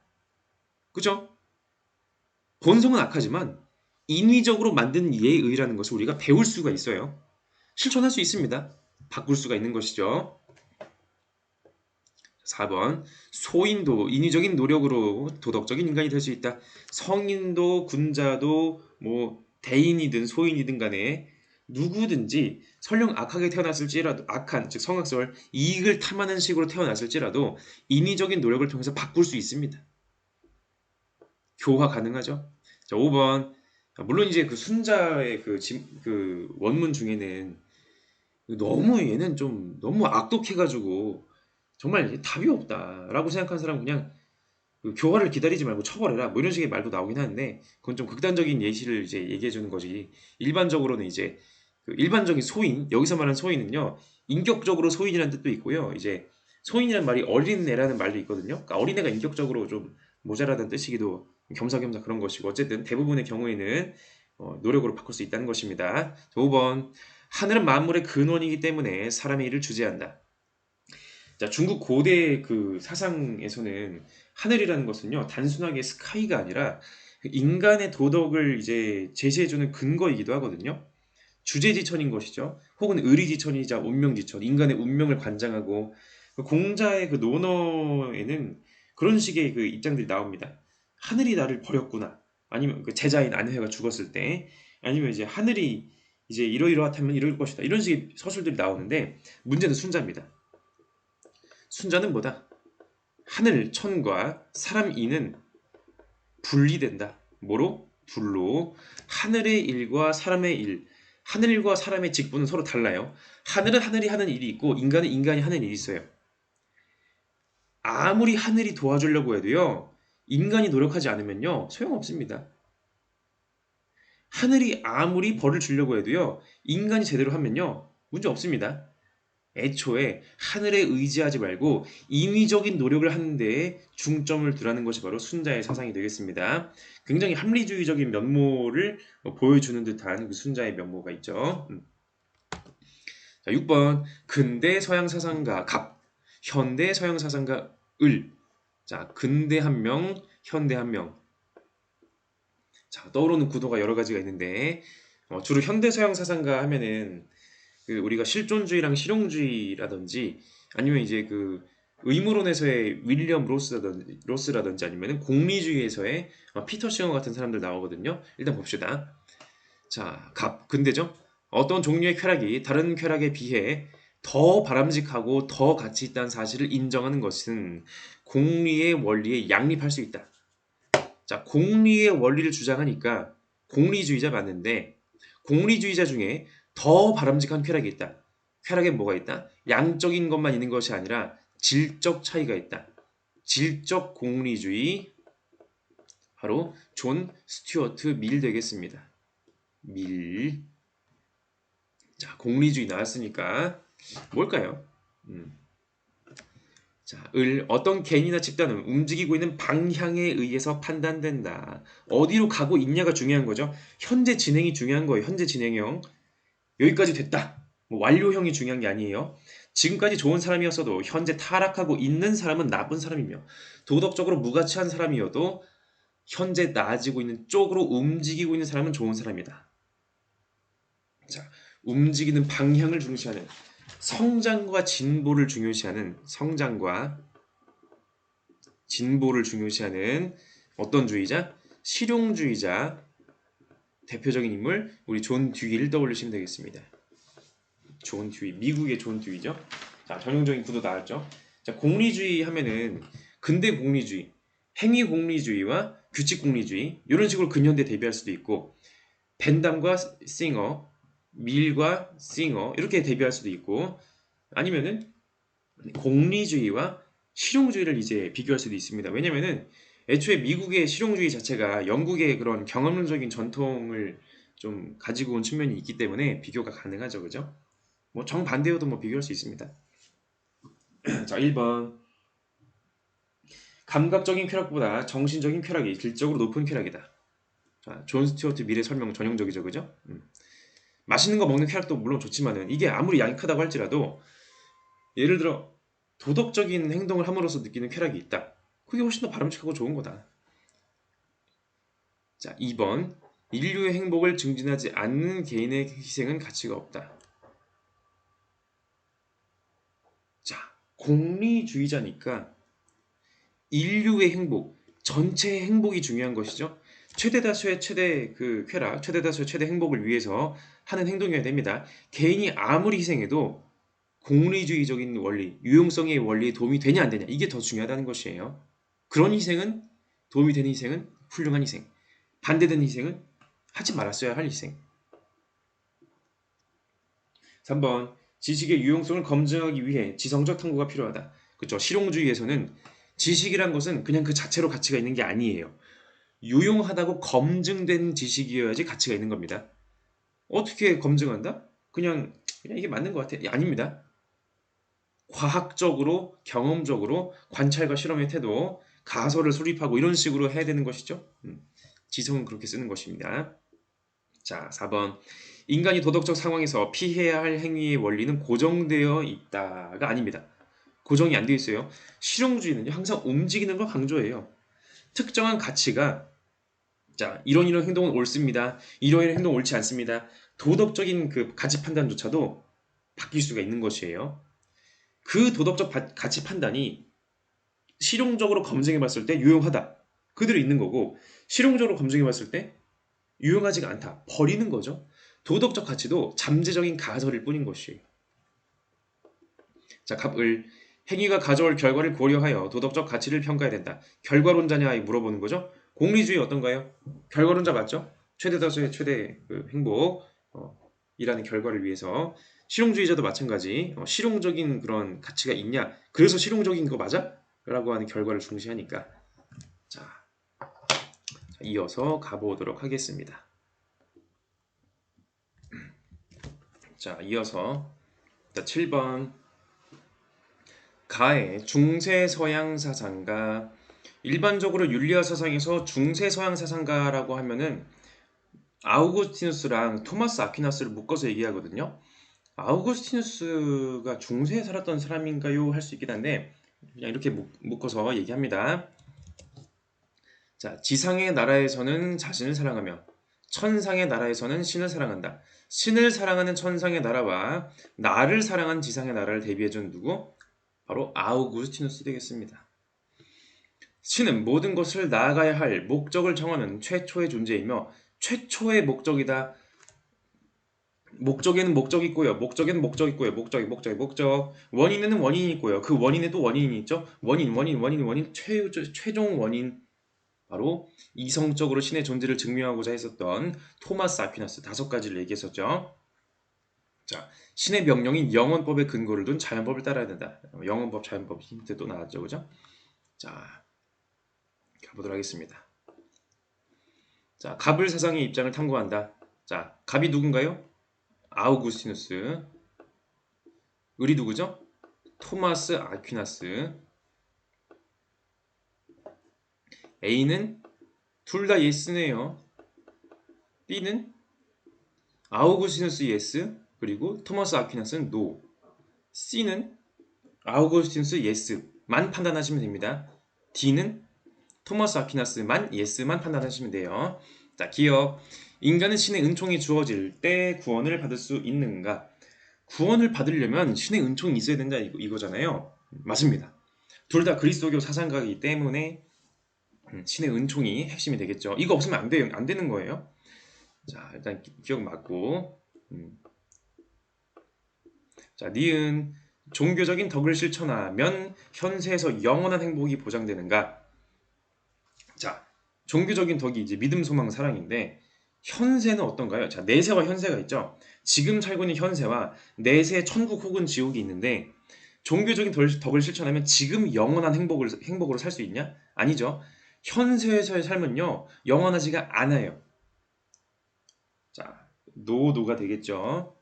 그죠? 본성은 악하지만 인위적으로 만든 예의라는 것을 우리가 배울 수가 있어요. 실천할 수 있습니다. 바꿀 수가 있는 것이죠. 4번. 소인도 인위적인 노력으로 도덕적인 인간이 될 수 있다. 성인도 군자도 뭐 대인이든 소인이든 간에 누구든지 설령 악하게 태어났을지라도 악한 즉 성악설 이익을 탐하는 식으로 태어났을지라도 인위적인 노력을 통해서 바꿀 수 있습니다. 교화 가능하죠. 자, 5번. 물론 이제 그 순자의 그 원문 중에는 너무 얘는 좀 너무 악독해가지고 정말 답이 없다라고 생각하는 사람 그냥 그 교화를 기다리지 말고 처벌해라 뭐 이런 식의 말도 나오긴 하는데 그건 좀 극단적인 예시를 이제 얘기해 주는 거지. 일반적으로는 이제 그 일반적인 소인 여기서 말하는 소인은요 인격적으로 소인이라는 뜻도 있고요. 이제 소인이라는 말이 어린애라는 말도 있거든요. 그러니까 어린애가 인격적으로 좀 모자라다는 뜻이기도 겸사겸사 그런 것이고 어쨌든 대부분의 경우에는 노력으로 바꿀 수 있다는 것입니다. 5번. 하늘은 만물의 근원이기 때문에 사람의 일을 주재한다. 자, 중국 고대 그 사상에서는 하늘이라는 것은요, 단순하게 스카이가 아니라 그 인간의 도덕을 이제 제시해주는 근거이기도 하거든요. 주제지천인 것이죠. 혹은 의리지천이자 운명지천, 인간의 운명을 관장하고 그 공자의 그 논어에는 그런 식의 그 입장들이 나옵니다. 하늘이 나를 버렸구나. 아니면 그 제자인 안회가 죽었을 때, 아니면 이제 하늘이 이제 이러이러하다면 이럴 것이다. 이런 식의 서술들이 나오는데 문제는 순자입니다. 순자는 뭐다? 하늘, 천과 사람 이는 분리된다. 뭐로? 둘로. 하늘의 일과 사람의 일. 하늘과 사람의 직분은 서로 달라요. 하늘은 하늘이 하는 일이 있고 인간은 인간이 하는 일이 있어요. 아무리 하늘이 도와주려고 해도요. 인간이 노력하지 않으면요. 소용없습니다. 하늘이 아무리 벌을 주려고 해도요. 인간이 제대로 하면요. 문제 없습니다. 애초에 하늘에 의지하지 말고 인위적인 노력을 하는 데에 중점을 두라는 것이 바로 순자의 사상이 되겠습니다. 굉장히 합리주의적인 면모를 보여주는 듯한 그 순자의 면모가 있죠. 자, 6번. 근대 서양 사상가 갑, 현대 서양 사상가 을. 자, 근대 한 명, 현대 한 명. 자, 떠오르는 구도가 여러 가지가 있는데 주로 현대 서양 사상가 하면은 그 우리가 실존주의랑 실용주의라든지 아니면 이제 그 의무론에서의 윌리엄 로스라든지 아니면 공리주의에서의 피터 싱어 같은 사람들 나오거든요. 일단 봅시다. 자, 근대죠? 어떤 종류의 쾌락이 다른 쾌락에 비해 더 바람직하고 더 가치 있다는 사실을 인정하는 것은 공리의 원리에 양립할 수 있다. 자, 공리의 원리를 주장하니까 공리주의자 맞는데 공리주의자 중에 더 바람직한 쾌락이 있다. 쾌락에 뭐가 있다? 양적인 것만 있는 것이 아니라 질적 차이가 있다. 질적 공리주의 바로 존 스튜어트 밀 되겠습니다. 밀. 자, 공리주의 나왔으니까 뭘까요? 자, 어떤 개인이나 집단은 움직이고 있는 방향에 의해서 판단된다. 어디로 가고 있냐가 중요한 거죠. 현재 진행이 중요한 거예요. 현재 진행형. 여기까지 됐다. 뭐 완료형이 중요한 게 아니에요. 지금까지 좋은 사람이었어도 현재 타락하고 있는 사람은 나쁜 사람이며 도덕적으로 무가치한 사람이어도 현재 나아지고 있는 쪽으로 움직이고 있는 사람은 좋은 사람이다. 자, 움직이는 방향을 중시하는 성장과 진보를 중요시하는 성장과 진보를 중요시하는 어떤 주의자? 실용주의자 대표적인 인물 우리 존 듀이를 떠올리시면 되겠습니다. 존 듀이, 미국의 존 듀이죠. 자, 전형적인 구도 나왔죠. 자, 공리주의 하면은 근대 공리주의, 행위 공리주의와 규칙 공리주의 이런 식으로 근현대 대비할 수도 있고 벤담과 싱어, 밀과 싱어 이렇게 대비할 수도 있고 아니면은 공리주의와 실용주의를 이제 비교할 수도 있습니다. 왜냐면은 애초에 미국의 실용주의 자체가 영국의 그런 경험론적인 전통을 좀 가지고 온 측면이 있기 때문에 비교가 가능하죠. 그죠? 뭐 정반대여도 뭐 비교할 수 있습니다. 자, 1번. 감각적인 쾌락보다 정신적인 쾌락이 질적으로 높은 쾌락이다. 자, 존 스튜어트 밀의 설명 전형적이죠. 그죠? 맛있는 거 먹는 쾌락도 물론 좋지만은 이게 아무리 양이 크다고 할지라도 예를 들어 도덕적인 행동을 함으로써 느끼는 쾌락이 있다. 그게 훨씬 더 바람직하고 좋은 거다. 자, 2번. 인류의 행복을 증진하지 않는 개인의 희생은 가치가 없다. 자, 공리주의자니까 인류의 행복, 전체의 행복이 중요한 것이죠. 최대 다수의 최대 쾌락, 최대 다수의 최대 행복을 위해서 하는 행동이어야 됩니다. 개인이 아무리 희생해도 공리주의적인 원리, 유용성의 원리에 도움이 되냐 안 되냐 이게 더 중요하다는 것이에요. 그런 희생은 도움이 되는 희생은 훌륭한 희생, 반대되는 희생은 하지 말았어야 할 희생. 3번 지식의 유용성을 검증하기 위해 지성적 탐구가 필요하다. 그렇죠. 실용주의에서는 지식이란 것은 그냥 그 자체로 가치가 있는 게 아니에요. 유용하다고 검증된 지식이어야지 가치가 있는 겁니다. 어떻게 검증한다? 그냥 이게 맞는 것 같아. 아닙니다. 과학적으로, 경험적으로 관찰과 실험의 태도, 가설을 수립하고 이런 식으로 해야 되는 것이죠. 지성은 그렇게 쓰는 것입니다. 자, 4번. 인간이 도덕적 상황에서 피해야 할 행위의 원리는 고정되어 있다가 아닙니다. 고정이 안 되어 있어요. 실용주의는요, 항상 움직이는 걸 강조해요. 특정한 가치가, 자, 이런 행동은 옳습니다. 이런 행동은 옳지 않습니다. 도덕적인 그 가치 판단조차도 바뀔 수가 있는 것이에요. 그 도덕적 가치 판단이 실용적으로 검증해 봤을 때 유용하다. 그대로 있는 거고, 실용적으로 검증해 봤을 때 유용하지가 않다. 버리는 거죠. 도덕적 가치도 잠재적인 가설일 뿐인 것이에요. 자, 갑을 행위가 가져올 결과를 고려하여 도덕적 가치를 평가해야 된다. 결과론자냐 물어보는 거죠. 공리주의 어떤가요? 결과론자 맞죠? 최대 다수의 최대 행복 이라는 결과를 위해서. 실용주의자도 마찬가지. 실용적인 그런 가치가 있냐? 그래서 실용적인 거 맞아? 라고 하는 결과를 중시하니까. 자, 이어서 가보도록 하겠습니다. 자, 이어서 7번. 가의 중세서양 사상가. 일반적으로 윤리화 사상에서 중세서양 사상가라고 하면은 아우구스티누스랑 토마스 아퀴나스를 묶어서 얘기하거든요. 아우구스티누스가 중세에 살았던 사람인가요? 할 수 있긴 한데 그냥 이렇게 묶어서 얘기합니다. 자, 지상의 나라에서는 자신을 사랑하며 천상의 나라에서는 신을 사랑한다. 신을 사랑하는 천상의 나라와 나를 사랑한 지상의 나라를 대비해준 누구? 바로 아우구스티누스 되겠습니다. 신은 모든 것을 나아가야 할 목적을 정하는 최초의 존재이며 최초의 목적이다. 목적에는 목적이 있고요. 목적에는 목적이 있고요. 목적. 원인에는 원인이 있고요. 그 원인에 또 원인이 있죠. 원인. 최종 원인. 바로 이성적으로 신의 존재를 증명하고자 했었던 토마스 아퀴나스 5가지를 얘기했었죠. 자, 신의 명령인 영원법에 근거를 둔 자연법을 따라야 된다. 영원법, 자연법 힌트 또 나왔죠. 그죠? 자, 가보도록 하겠습니다. 자, 갑을 사상의 입장을 탐구한다. 자, 갑이 누군가요? 아우구스티누스. 을이 누구죠? 토마스 아퀴나스. A는 둘 다 예스네요. B는 아우구스티누스 예스, 그리고 토마스 아퀴나스는 노. C는 아우구스티누스 예스만 판단하시면 됩니다. D는 토마스 아퀴나스만 예스만 판단하시면 돼요. 자, 기억. 인간은 신의 은총이 주어질 때 구원을 받을 수 있는가? 구원을 받으려면 신의 은총이 있어야 된다 이거잖아요. 맞습니다. 둘 다 그리스도교 사상가이기 때문에 신의 은총이 핵심이 되겠죠. 이거 없으면 안 되는 거예요. 자, 일단 기억 맞고. 자, 니은 종교적인 덕을 실천하면 현세에서 영원한 행복이 보장되는가? 자, 종교적인 덕이 이제 믿음, 소망, 사랑인데 현세는 어떤가요? 자, 내세와 현세가 있죠. 지금 살고 있는 현세와 내세 천국 혹은 지옥이 있는데 종교적인 덕을 실천하면 지금 영원한 행복으로 살 수 있냐? 아니죠. 현세에서의 삶은요 영원하지가 않아요. 자, 노가 되겠죠.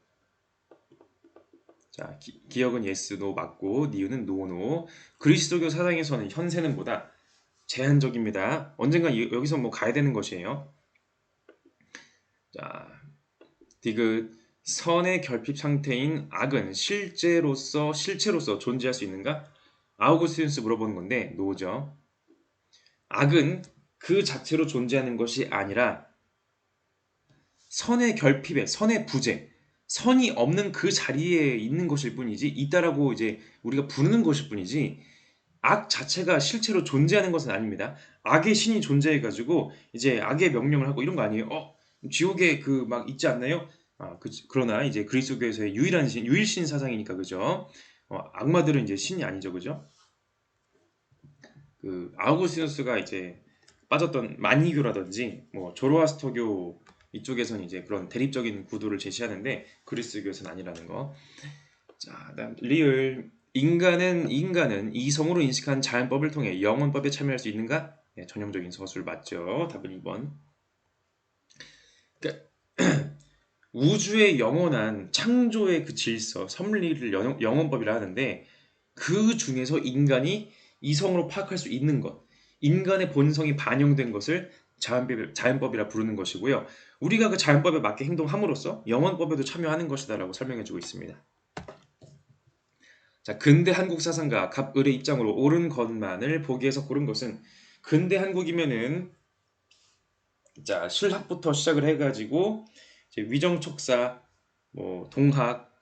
자, 기억은 yes, no 맞고 니은은 no. 그리스도교 사상에서는 현세는 보다 제한적입니다. 언젠가 여기서 뭐 가야 되는 것이에요. 자, 디귿. 선의 결핍 상태인 악은 실체로서 존재할 수 있는가? 아우구스티누스 물어보는 건데 노죠. 악은 그 자체로 존재하는 것이 아니라 선의 결핍에, 선의 부재, 선이 없는 그 자리에 있는 것일 뿐이지, 있다라고 이제 우리가 부르는 것일 뿐이지, 악 자체가 실제로 존재하는 것은 아닙니다. 악의 신이 존재해가지고 이제 악의 명령을 하고 이런 거 아니에요. 지옥에 그 막 있지 않나요? 그러나 이제 그리스도교에서의 유일한 신, 유일신 사상이니까 그죠? 악마들은 이제 신이 아니죠, 그죠? 그 아우구스티누스가 이제 빠졌던 마니교라든지 뭐 조로아스터교 이쪽에서는 이제 그런 대립적인 구도를 제시하는데 그리스교에서는 아니라는 거. 자, 그다음 리을 인간은 이성으로 인식한 자연법을 통해 영원법에 참여할 수 있는가? 네, 전형적인 서술 맞죠. 답은 2번. 그러니까 우주의 영원한 창조의 그 질서, 섭리를 영원법이라 하는데 그 중에서 인간이 이성으로 파악할 수 있는 것, 인간의 본성이 반영된 것을 자연법이라 부르는 것이고요. 우리가 그 자연법에 맞게 행동함으로써 영원법에도 참여하는 것이다라고 설명해주고 있습니다. 자, 근대 한국 사상가 갑을의 입장으로 옳은 것만을 보기에서 고른 것은 근대 한국이면은 자 실학부터 시작을 해가지고 이제 위정척사, 뭐 동학,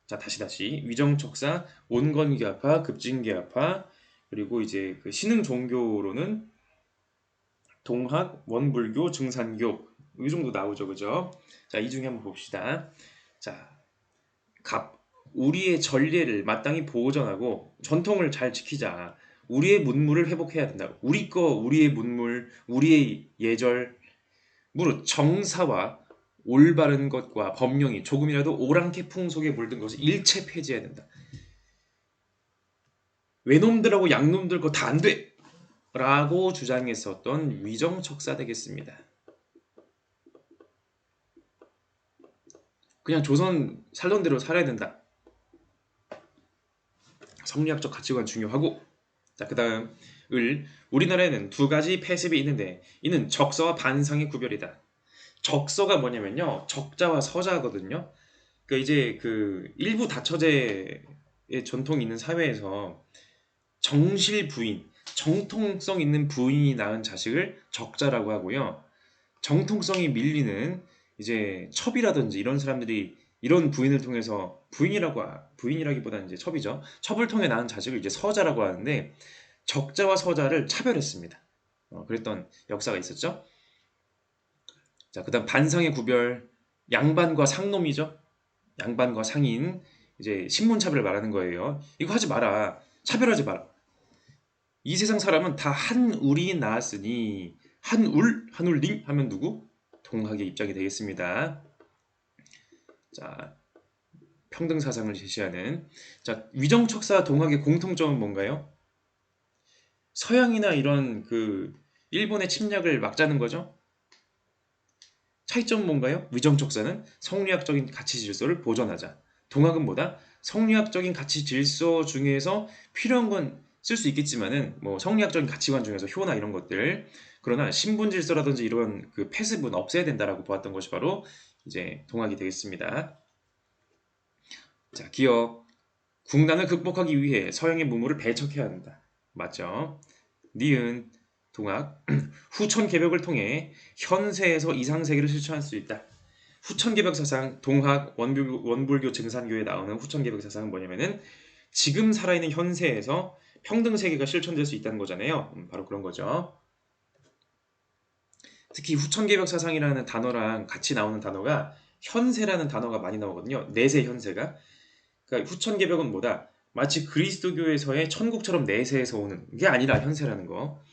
자 다시 위정척사, 온건기합파, 급진기합파, 그리고 이제 그 신흥 종교로는 동학, 원불교, 증산교 이 정도 나오죠, 그죠? 자, 이 중에 한번 봅시다. 자, 갑 우리의 전례를 마땅히 보존하고 전통을 잘 지키자. 우리의 문물을 회복해야 된다. 우리 거, 우리의 문물, 우리의 예절, 무릇 정사와 올바른 것과 법령이 조금이라도 오랑캐 풍속에 물든 것을 일체 폐지해야 된다. 외놈들하고 양놈들 거 다 안 돼! 라고 주장했었던 위정척사 되겠습니다. 그냥 조선 살던 대로 살아야 된다. 성리학적 가치관 중요하고. 자, 그 다음 우리나라에는 두 가지 패습이 있는데 이는 적서와 반상의 구별이다. 적서가 뭐냐면요, 적자와 서자거든요. 그러니까 이제 그 일부 다처제의 전통이 있는 사회에서 정실 부인, 정통성 있는 부인이 낳은 자식을 적자라고 하고요. 정통성이 밀리는 이제 첩이라든지 이런 사람들이 이런 부인을 통해서 부인이라기보다는 이제 첩이죠. 첩을 통해 낳은 자식을 이제 서자라고 하는데 적자와 서자를 차별했습니다. 그랬던 역사가 있었죠. 자, 그다음 반상의 구별, 양반과 상놈이죠. 양반과 상인, 이제 신분차별을 말하는 거예요. 이거 하지 마라. 차별하지 마라. 이 세상 사람은 다 한울이 나왔으니 한울링 하면 누구? 동학의 입장이 되겠습니다. 자, 평등 사상을 제시하는. 자, 위정척사 동학의 공통점은 뭔가요? 서양이나 이런 그 일본의 침략을 막자는 거죠. 차이점은 뭔가요? 위정척사는 성리학적인 가치 질서를 보존하자. 동학은 뭐다? 성리학적인 가치 질서 중에서 필요한 건 쓸 수 있겠지만은 뭐 성리학적인 가치관 중에서 효나 이런 것들, 그러나 신분 질서라든지 이런 그 폐습은 없애야 된다라고 보았던 것이 바로 이제 동학이 되겠습니다. 자, 기억. 국난을 극복하기 위해 서양의 무물을 배척해야 한다. 맞죠? 니은 동학 후천 개벽을 통해 현세에서 이상세계를 실천할 수 있다. 후천 개벽 사상 동학 원불교 증산교에 나오는 후천 개벽 사상은 뭐냐면은 지금 살아있는 현세에서 평등 세계가 실천될 수 있다는 거잖아요. 바로 그런 거죠. 특히 후천 개벽 사상이라는 단어랑 같이 나오는 단어가 현세라는 단어가 많이 나오거든요. 내세 현세가. 그러니까 후천 개벽은 뭐다? 마치 그리스도교에서의 천국처럼 내세에서 오는 게 아니라 현세라는 거.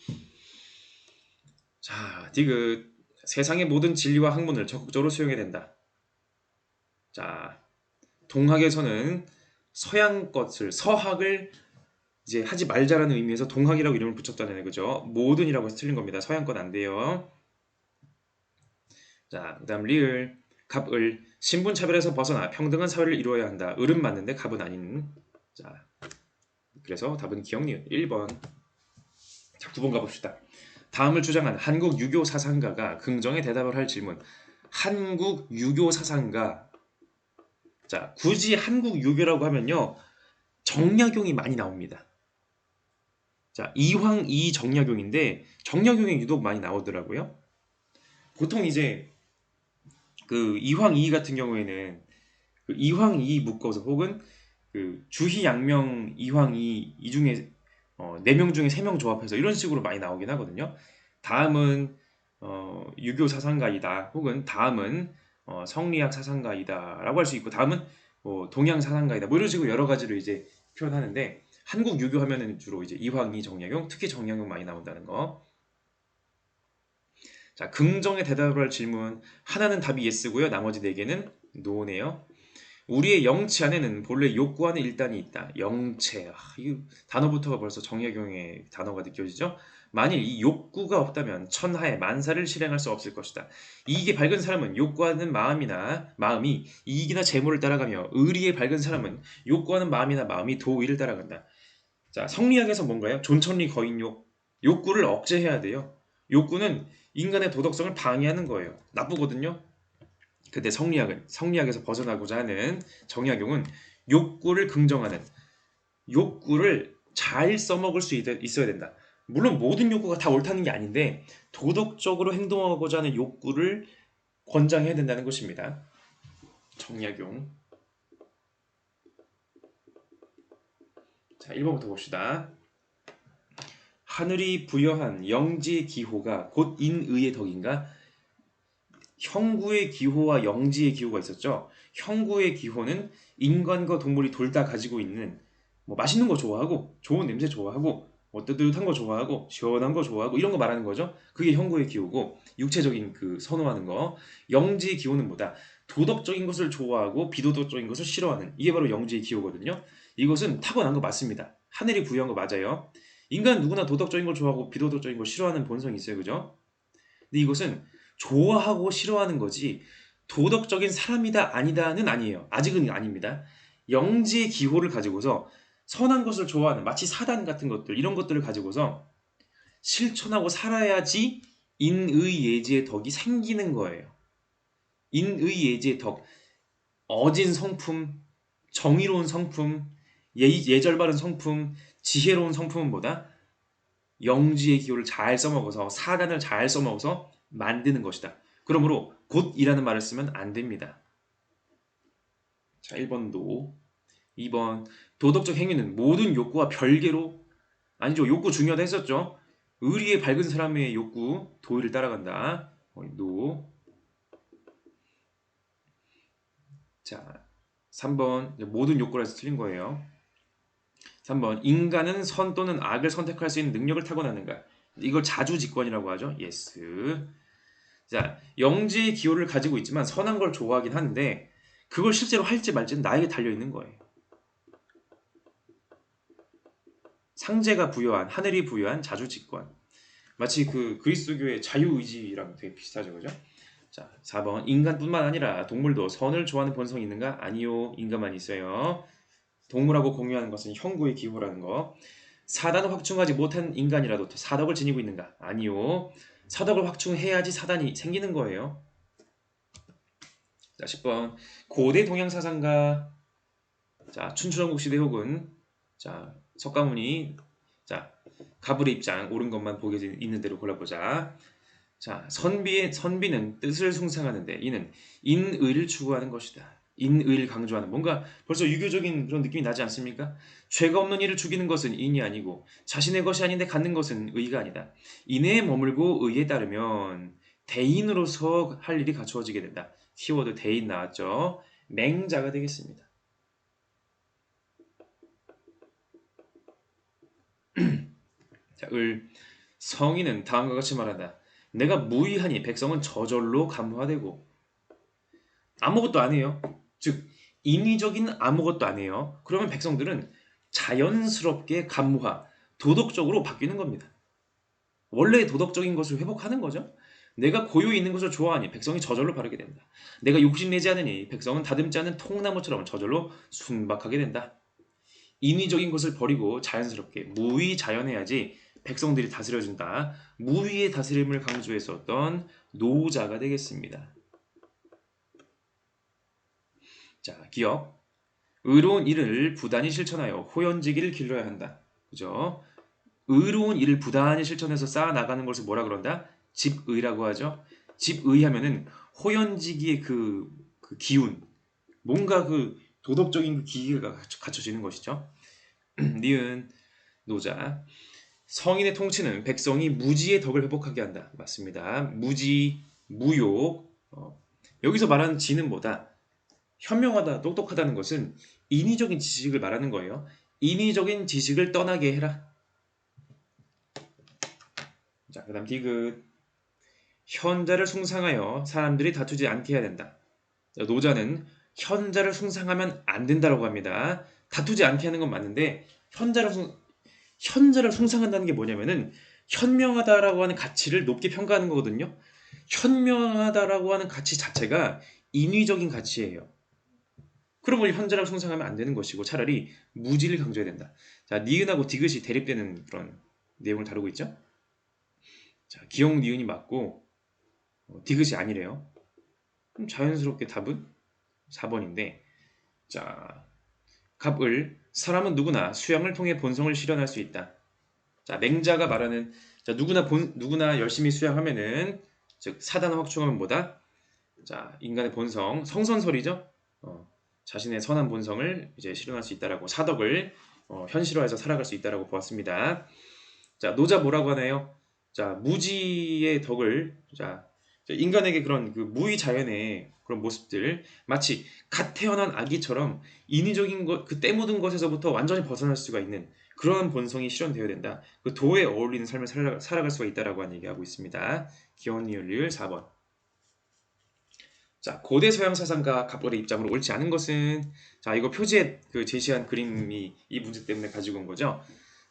자, 디귿. 세상의 모든 진리와 학문을 적극적으로 수용해야 된다. 자, 동학에서는 서양 것을, 서학을 이제 하지 말자라는 의미에서 동학이라고 이름을 붙였잖아요. 그죠? 모든이라고 해서 틀린 겁니다. 서양 건 안 돼요. 자, 그 다음 리을. 갑을. 신분차별에서 벗어나 평등한 사회를 이루어야 한다. 을은 맞는데 갑은 아닌. 자, 그래서 답은 기억니은 1번. 자, 9번 가봅시다. 다음을 주장한 한국 유교 사상가가 긍정의 대답을 할 질문. 한국 유교 사상가. 자, 굳이 한국 유교라고 하면요, 정약용이 많이 나옵니다. 자, 이황이 정약용인데 정약용이 유독 많이 나오더라고요. 보통 이제 그 이황이 같은 경우에는 그 이황이 묶어서 혹은 그 주희양명 이황이 이 중에 4명 중에 3명 조합해서 이런 식으로 많이 나오긴 하거든요. 다음은 유교 사상가이다 혹은 다음은 성리학 사상가이다라고 할 수 있고 다음은 뭐 동양 사상가이다 뭐 이런 식으로 여러 가지로 이제 표현하는데 한국 유교 하면은 주로 이제 이황이 정약용 특히 정약용 많이 나온다는 거. 자, 긍정에 대답을 할 질문 하나는 답이 예스고요. 나머지 4개는 노네요. 우리의 영체 안에는 본래 욕구하는 일단이 있다. 영체. 이 단어부터가 벌써 정약용의 단어가 느껴지죠? 만일 이 욕구가 없다면 천하의 만사를 실행할 수 없을 것이다. 이익에 밝은 사람은 욕구하는 마음이 이익이나 재물을 따라가며 의리에 밝은 사람은 욕구하는 마음이나 마음이 도의를 따라간다. 자, 성리학에서 뭔가요? 존천리 거인욕. 욕구를 억제해야 돼요. 욕구는 인간의 도덕성을 방해하는 거예요. 나쁘거든요. 근데 성리학에서 벗어나고자 하는 정약용은 욕구를 긍정하는 욕구를 잘 써먹을 수 있어야 된다. 물론 모든 욕구가 다 옳다는 게 아닌데 도덕적으로 행동하고자 하는 욕구를 권장해야 된다는 것입니다. 정약용. 자, 1번부터 봅시다. 하늘이 부여한 영지의 기호가 곧 인의의 덕인가? 형구의 기호와 영지의 기호가 있었죠. 형구의 기호는 인간과 동물이 둘 다 가지고 있는 뭐 맛있는 거 좋아하고 좋은 냄새 좋아하고 뭐 뜨뜻한 거 좋아하고 시원한 거 좋아하고 이런 거 말하는 거죠. 그게 형구의 기호고 육체적인 그 선호하는 거. 영지의 기호는 뭐다? 도덕적인 것을 좋아하고 비도덕적인 것을 싫어하는 이게 바로 영지의 기호거든요. 이것은 타고난 거 맞습니다. 하늘이 부여한 거 맞아요. 인간 누구나 도덕적인 걸 좋아하고 비도덕적인 걸 싫어하는 본성이 있어요. 그죠? 근데 이것은 좋아하고 싫어하는 거지 도덕적인 사람이다 아니다는 아니에요. 아직은 아닙니다. 영지의 기호를 가지고서 선한 것을 좋아하는 마치 사단 같은 것들 이런 것들을 가지고서 실천하고 살아야지 인의예지의 덕이 생기는 거예요. 인의예지의 덕, 어진 성품, 정의로운 성품, 예절 바른 성품, 지혜로운 성품은 뭐다? 영지의 기호를 잘 써먹어서 사단을 잘 써먹어서 만드는 것이다. 그러므로 곧이라는 말을 쓰면 안 됩니다. 자, 1번도 2번 도덕적 행위는 모든 욕구와 별개로 아니죠. 욕구 중요하다 했었죠. 의리에 밝은 사람의 욕구 도의를 따라간다. 노. 자, 3번 모든 욕구라서 틀린 거예요. 3번 인간은 선 또는 악을 선택할 수 있는 능력을 타고나는가? 이걸 자주직관이라고 하죠. 예스. 자, 영지의 기호를 가지고 있지만 선한 걸 좋아하긴 하는데 그걸 실제로 할지 말지는 나에게 달려있는 거예요. 상제가 부여한, 하늘이 부여한 자주직관. 마치 그 그리스도교의 자유의지랑 되게 비슷하죠. 그죠? 자, 4번 인간뿐만 아니라 동물도 선을 좋아하는 본성이 있는가? 아니요. 인간만 있어요. 동물하고 공유하는 것은 형구의 기호라는 거. 사단을 확충하지 못한 인간이라도 사덕을 지니고 있는가? 아니요. 사덕을 확충해야지 사단이 생기는 거예요. 자, 10번 고대 동양 사상가. 자, 춘추전국 시대 혹은 자, 석가모니. 자, 가불의 입장 옳은 것만 보게 있는 대로 골라보자. 자, 선비는 뜻을 숭상하는데 이는 인의를 추구하는 것이다. 인의를 강조하는 뭔가 벌써 유교적인 그런 느낌이 나지 않습니까? 죄가 없는 이를 죽이는 것은 인이 아니고 자신의 것이 아닌데 갖는 것은 의가 아니다. 인에 머물고 의에 따르면 대인으로서 할 일이 갖추어지게 된다. 키워드 대인 나왔죠? 맹자가 되겠습니다. 자, 성인은 다음과 같이 말한다. 내가 무의하니 백성은 저절로 감화되고 아무것도 안 해요. 즉 인위적인 아무것도 안 해요. 그러면 백성들은 자연스럽게 감화, 도덕적으로 바뀌는 겁니다. 원래 도덕적인 것을 회복하는 거죠. 내가 고요히 있는 것을 좋아하니 백성이 저절로 바르게 된다. 내가 욕심내지 않으니 백성은 다듬지 않은 통나무처럼 저절로 순박하게 된다. 인위적인 것을 버리고 자연스럽게 무의자연해야지 백성들이 다스려준다. 무의의 다스림을 강조했었던 노자가 되겠습니다. 자, 기억. 의로운 일을 부단히 실천하여 호연지기를 길러야 한다. 그죠? 의로운 일을 부단히 실천해서 쌓아 나가는 것을 뭐라 그런다? 집의라고 하죠. 집의 하면은 호연지기의 그 기운, 뭔가 그 도덕적인 그 기계가 갖춰지는 것이죠. 니은 노자. 성인의 통치는 백성이 무지의 덕을 회복하게 한다. 맞습니다. 무지, 무욕. 여기서 말하는 지는 뭐다? 현명하다, 똑똑하다는 것은 인위적인 지식을 말하는 거예요. 인위적인 지식을 떠나게 해라. 자, 그 다음 디귿. 현자를 숭상하여 사람들이 다투지 않게 해야 된다. 노자는 현자를 숭상하면 안 된다라고 합니다. 다투지 않게 하는 건 맞는데 현자를 숭상한다는 게 뭐냐면은 현명하다라고 하는 가치를 높게 평가하는 거거든요. 현명하다라고 하는 가치 자체가 인위적인 가치예요. 그러면 현자를 숭상하면 안 되는 것이고 차라리 무지를 강조해야 된다. 자, 니은하고 디귿이 대립되는 그런 내용을 다루고 있죠. 자, 기역 니은이 맞고 디귿이 아니래요. 그럼 자연스럽게 답은 4번인데 자, 갑을 사람은 누구나 수양을 통해 본성을 실현할 수 있다. 자, 맹자가 말하는 자, 누구나 열심히 수양하면은 즉 사단 확충하면 뭐다? 자, 인간의 본성, 성선설이죠. 자신의 선한 본성을 이제 실현할 수 있다라고 사덕을 현실화해서 살아갈 수 있다라고 보았습니다. 자, 노자 뭐라고 하나요? 자, 무지의 덕을 자, 인간에게 그런 그 무의자연의 그런 모습들 마치 갓 태어난 아기처럼 인위적인 것, 그 때 묻은 것에서부터 완전히 벗어날 수가 있는 그런 본성이 실현되어야 된다. 그 도에 어울리는 삶을 살아갈 수가 있다라고 하는 얘기하고 있습니다. 기원리을 4번. 자, 고대 서양 사상가 갑을의 입장으로 옳지 않은 것은 자, 이거 표지에 그 제시한 그림이 이 문제 때문에 가지고 온 거죠.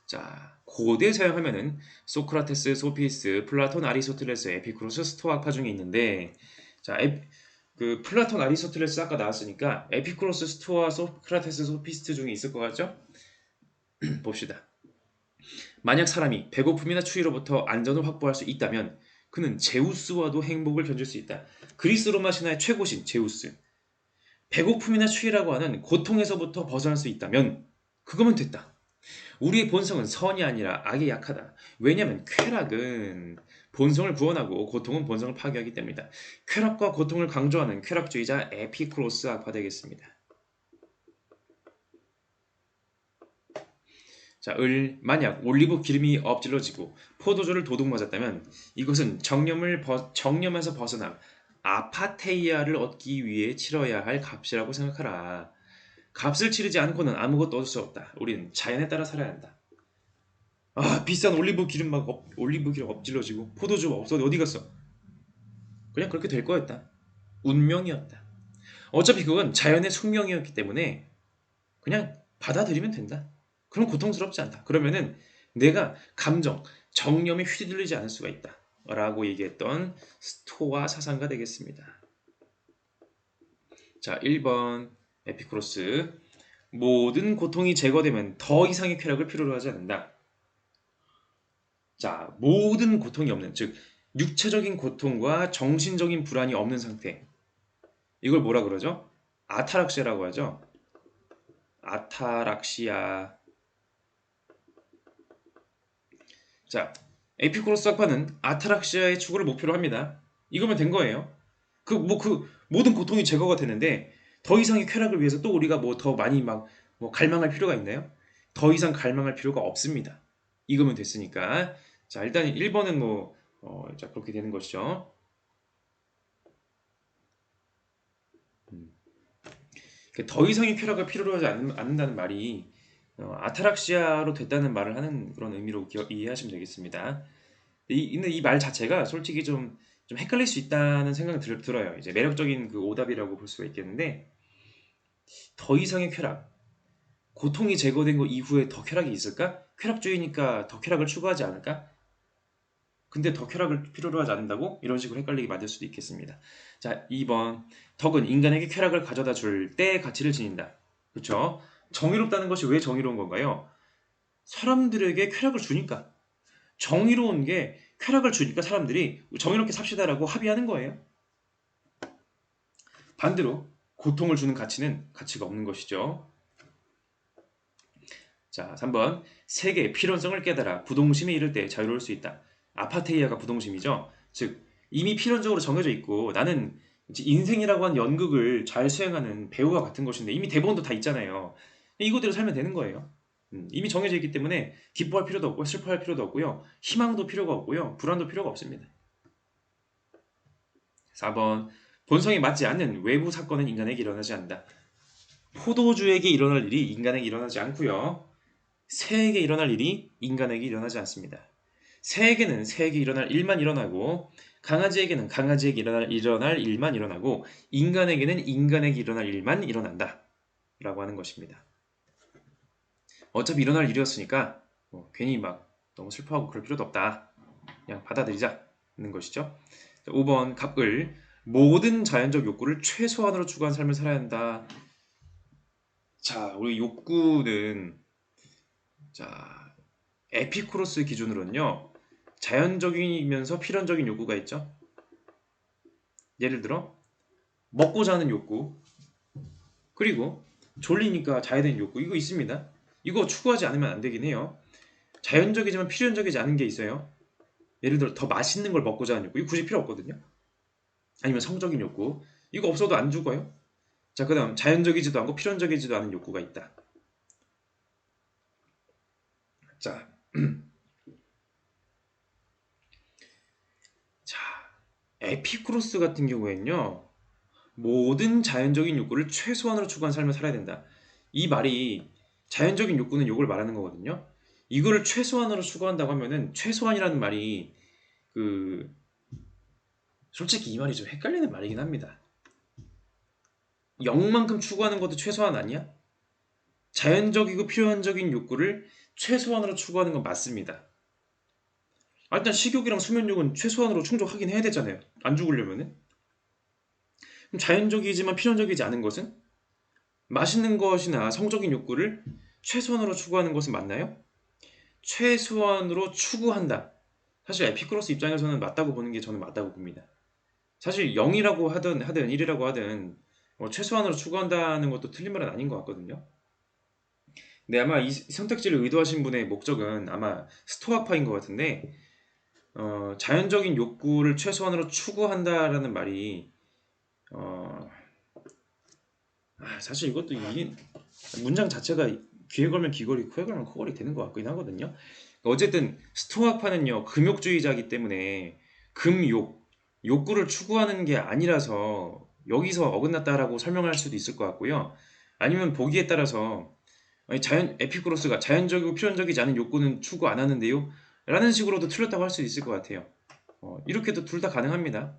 자, 고대 서양 하면은 소크라테스, 소피스트, 플라톤, 아리스토텔레스, 에피쿠로스, 스토아파 중에 있는데 자, 그 플라톤, 아리스토텔레스 아까 나왔으니까 에피쿠로스, 스토아, 소크라테스, 소피스트 중에 있을 것 같죠? 봅시다. 만약 사람이 배고픔이나 추위로부터 안전을 확보할 수 있다면 그는 제우스와도 행복을 견줄 수 있다. 그리스 로마 신화의 최고신 제우스. 배고픔이나 추위라고 하는 고통에서부터 벗어날 수 있다면 그거면 됐다. 우리의 본성은 선이 아니라 악에 약하다. 왜냐하면 쾌락은 본성을 구원하고 고통은 본성을 파괴하기 때문이다. 쾌락과 고통을 강조하는 쾌락주의자 에피쿠로스 학파 되겠습니다. 자, 만약 올리브 기름이 엎질러지고 포도주를 도둑 맞았다면 이것은 정념에서 벗어나 아파테이아를 얻기 위해 치러야 할 값이라고 생각하라. 값을 치르지 않고는 아무것도 얻을 수 없다. 우리는 자연에 따라 살아야 한다. 아, 비싼 올리브 기름 엎질러지고 포도주가 없어 어디 갔어? 그냥 그렇게 될 거였다. 운명이었다. 어차피 그건 자연의 숙명이었기 때문에 그냥 받아들이면 된다. 그럼 고통스럽지 않다. 그러면은 내가 정념에 휘둘리지 않을 수가 있다. 라고 얘기했던 스토아 사상가 되겠습니다. 자, 1번 에피쿠로스. 모든 고통이 제거되면 더 이상의 쾌락을 필요로 하지 않는다. 자, 모든 고통이 없는, 즉 육체적인 고통과 정신적인 불안이 없는 상태. 이걸 뭐라 그러죠? 아타락시아라고 하죠. 아타락시아. 자, 에피쿠로스 학파는 아타락시아의 추구를 목표로 합니다. 이거면 된 거예요. 그 모든 고통이 제거가 되는데 더 이상의 쾌락을 위해서 또 우리가 뭐 더 많이 갈망할 필요가 있나요? 더 이상 갈망할 필요가 없습니다. 이거면 됐으니까. 자, 일단 1번은 자, 그렇게 되는 것이죠. 더 이상의 쾌락을 필요로 하지 않는다는 말이 아타락시아로 됐다는 말을 하는 그런 의미로 이해하시면 되겠습니다. 근데 이 말 자체가 솔직히 좀 헷갈릴 수 있다는 생각이 들어요. 이제 매력적인 그 오답이라고 볼 수가 있겠는데 더 이상의 쾌락, 고통이 제거된 거 이후에 더 쾌락이 있을까? 쾌락주의니까 더 쾌락을 추구하지 않을까? 근데 더 쾌락을 필요로 하지 않는다고? 이런 식으로 헷갈리게 만들 수도 있겠습니다. 자, 2번. 덕은 인간에게 쾌락을 가져다 줄 때의 가치를 지닌다. 그렇죠? 정의롭다는 것이 왜 정의로운 건가요? 사람들에게 쾌락을 주니까. 정의로운 게 쾌락을 주니까 사람들이 정의롭게 삽시다라고 합의하는 거예요. 반대로 고통을 주는 가치는 가치가 없는 것이죠. 자, 3번. 세계의 필연성을 깨달아 부동심에 이를 때 자유로울 수 있다. 아파테이아가 부동심이죠. 즉, 이미 필연적으로 정해져 있고 나는 이제 인생이라고 한 연극을 잘 수행하는 배우와 같은 것인데 이미 대본도 다 있잖아요. 이거대로 살면 되는 거예요. 이미 정해져 있기 때문에 기뻐할 필요도 없고 슬퍼할 필요도 없고요. 희망도 필요가 없고요. 불안도 필요가 없습니다. 4번. 본성에 맞지 않는 외부 사건은 인간에게 일어나지 않는다. 포도주에게 일어날 일이 인간에게 일어나지 않고요. 새에게 일어날 일이 인간에게 일어나지 않습니다. 새에게는 새에게 일어날 일만 일어나고 강아지에게는 강아지에게 일어날 일만 일어나고 인간에게는 인간에게 일어날 일만 일어난다. 라고 하는 것입니다. 어차피 일어날 일이었으니까 괜히 막 너무 슬퍼하고 그럴 필요도 없다. 그냥 받아들이자는 것이죠. 5번 갑을 모든 자연적 욕구를 최소한으로 추구한 삶을 살아야 한다. 자, 우리 욕구는 자 에피쿠로스 기준으로는요. 자연적이면서 필연적인 욕구가 있죠. 예를 들어 먹고자 하는 욕구, 그리고 졸리니까 자야 되는 욕구, 이거 있습니다. 이거 추구하지 않으면 안 되긴 해요. 자연적이지만 필연적이지 않은 게 있어요. 예를 들어 더 맛있는 걸 먹고자 하는 욕구, 이거 굳이 필요 없거든요. 아니면 성적인 욕구, 이거 없어도 안 죽어요. 자, 그 다음 자연적이지도 않고 필연적이지도 않은 욕구가 있다. 자, 자, 에피쿠로스 같은 경우에는요. 모든 자연적인 욕구를 최소한으로 추구한 삶을 살아야 된다. 이 말이 자연적인 욕구는 욕을 말하는 거거든요. 이거를 최소한으로 추구한다고 하면은 최소한이라는 말이 그 솔직히 이 말이 좀 헷갈리는 말이긴 합니다. 0만큼 추구하는 것도 최소한 아니야? 자연적이고 필연적인 욕구를 최소한으로 추구하는 건 맞습니다. 일단 식욕이랑 수면욕은 최소한으로 충족하긴 해야 되잖아요. 안 죽으려면은. 그럼 자연적이지만 필연적이지 않은 것은? 맛있는 것이나 성적인 욕구를 최소한으로 추구하는 것은 맞나요? 최소한으로 추구한다. 사실 에피쿠로스 입장에서는 맞다고 보는 게 저는 맞다고 봅니다. 사실 0이라고 하든 1이라고 하든 최소한으로 추구한다는 것도 틀린 말은 아닌 것 같거든요. 근데 아마 이 선택지를 의도하신 분의 목적은 아마 스토아파인 것 같은데 자연적인 욕구를 최소한으로 추구한다라는 말이 어, 사실 이것도 이 문장 자체가 귀에 걸면 귀걸이, 코에 걸면 코걸이 되는 것 같긴 하거든요. 어쨌든 스토아파는요 금욕주의자이기 때문에 금욕, 욕구를 추구하는 게 아니라서 여기서 어긋났다라고 설명할 수도 있을 것 같고요. 아니면 보기에 따라서 아니, 에피쿠로스가 자연적이고 필연적이지 않은 욕구는 추구 안 하는데요? 라는 식으로도 틀렸다고 할 수도 있을 것 같아요. 이렇게도 둘 다 가능합니다.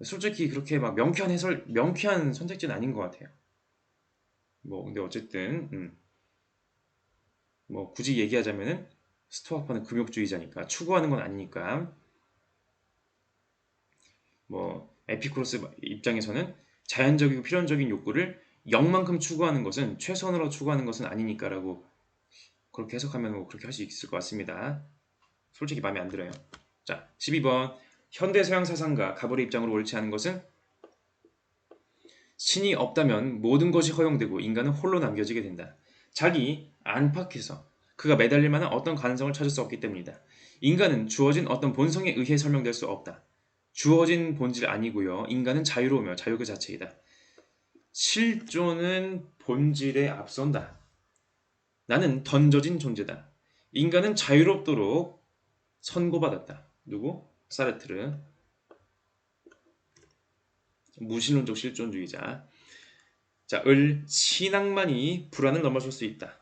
솔직히 그렇게 막 명쾌한 선택지는 아닌 것 같아요. 근데 어쨌든, 굳이 얘기하자면은, 스토아파는 금욕주의자니까, 추구하는 건 아니니까, 에피쿠로스 입장에서는 자연적이고 필연적인 욕구를 0만큼 추구하는 것은 최선으로 추구하는 것은 아니니까라고 그렇게 해석하면 그렇게 할 수 있을 것 같습니다. 솔직히 마음에 안 들어요. 자, 12번. 현대 서양 사상가 가벌의 입장으로 옳지 않은 것은 신이 없다면 모든 것이 허용되고 인간은 홀로 남겨지게 된다. 자기 안팎에서 그가 매달릴 만한 어떤 가능성을 찾을 수 없기 때문이다. 인간은 주어진 어떤 본성에 의해 설명될 수 없다. 주어진 본질 아니고요. 인간은 자유로우며 자유 그 자체이다. 실존은 본질에 앞선다. 나는 던져진 존재다. 인간은 자유롭도록 선고받았다. 누구? 사르트르. 무신론적 실존주의자. 자, 신앙만이 불안을 넘어설 수 있다.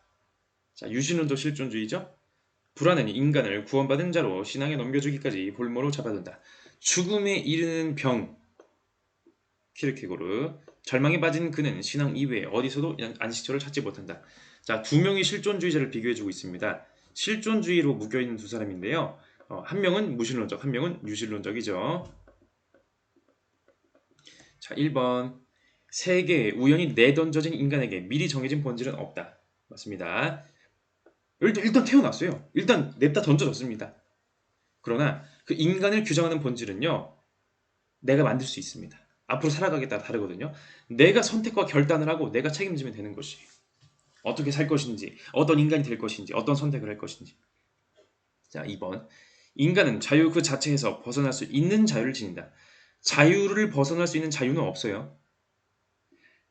자, 유신론적 실존주의죠. 불안은 인간을 구원받은 자로 신앙에 넘겨주기까지 볼모로 잡아둔다. 죽음에 이르는 병. 키르케고르. 절망에 빠진 그는 신앙 이외에 어디서도 안식처를 찾지 못한다. 자, 두 명의 실존주의자를 비교해주고 있습니다. 실존주의로 묶여있는 두 사람인데요. 한 명은 무신론적, 한 명은 유신론적이죠. 자, 1번. 세계에 우연히 내던져진 인간에게 미리 정해진 본질은 없다. 맞습니다. 일단 태어났어요. 일단 냅다 던져졌습니다. 그러나 그 인간을 규정하는 본질은요. 내가 만들 수 있습니다. 앞으로 살아가기에 따라 다르거든요. 내가 선택과 결단을 하고 내가 책임지면 되는 것이에요. 어떻게 살 것인지, 어떤 인간이 될 것인지, 어떤 선택을 할 것인지. 자, 2번. 인간은 자유 그 자체에서 벗어날 수 있는 자유를 지닌다. 자유를 벗어날 수 있는 자유는 없어요.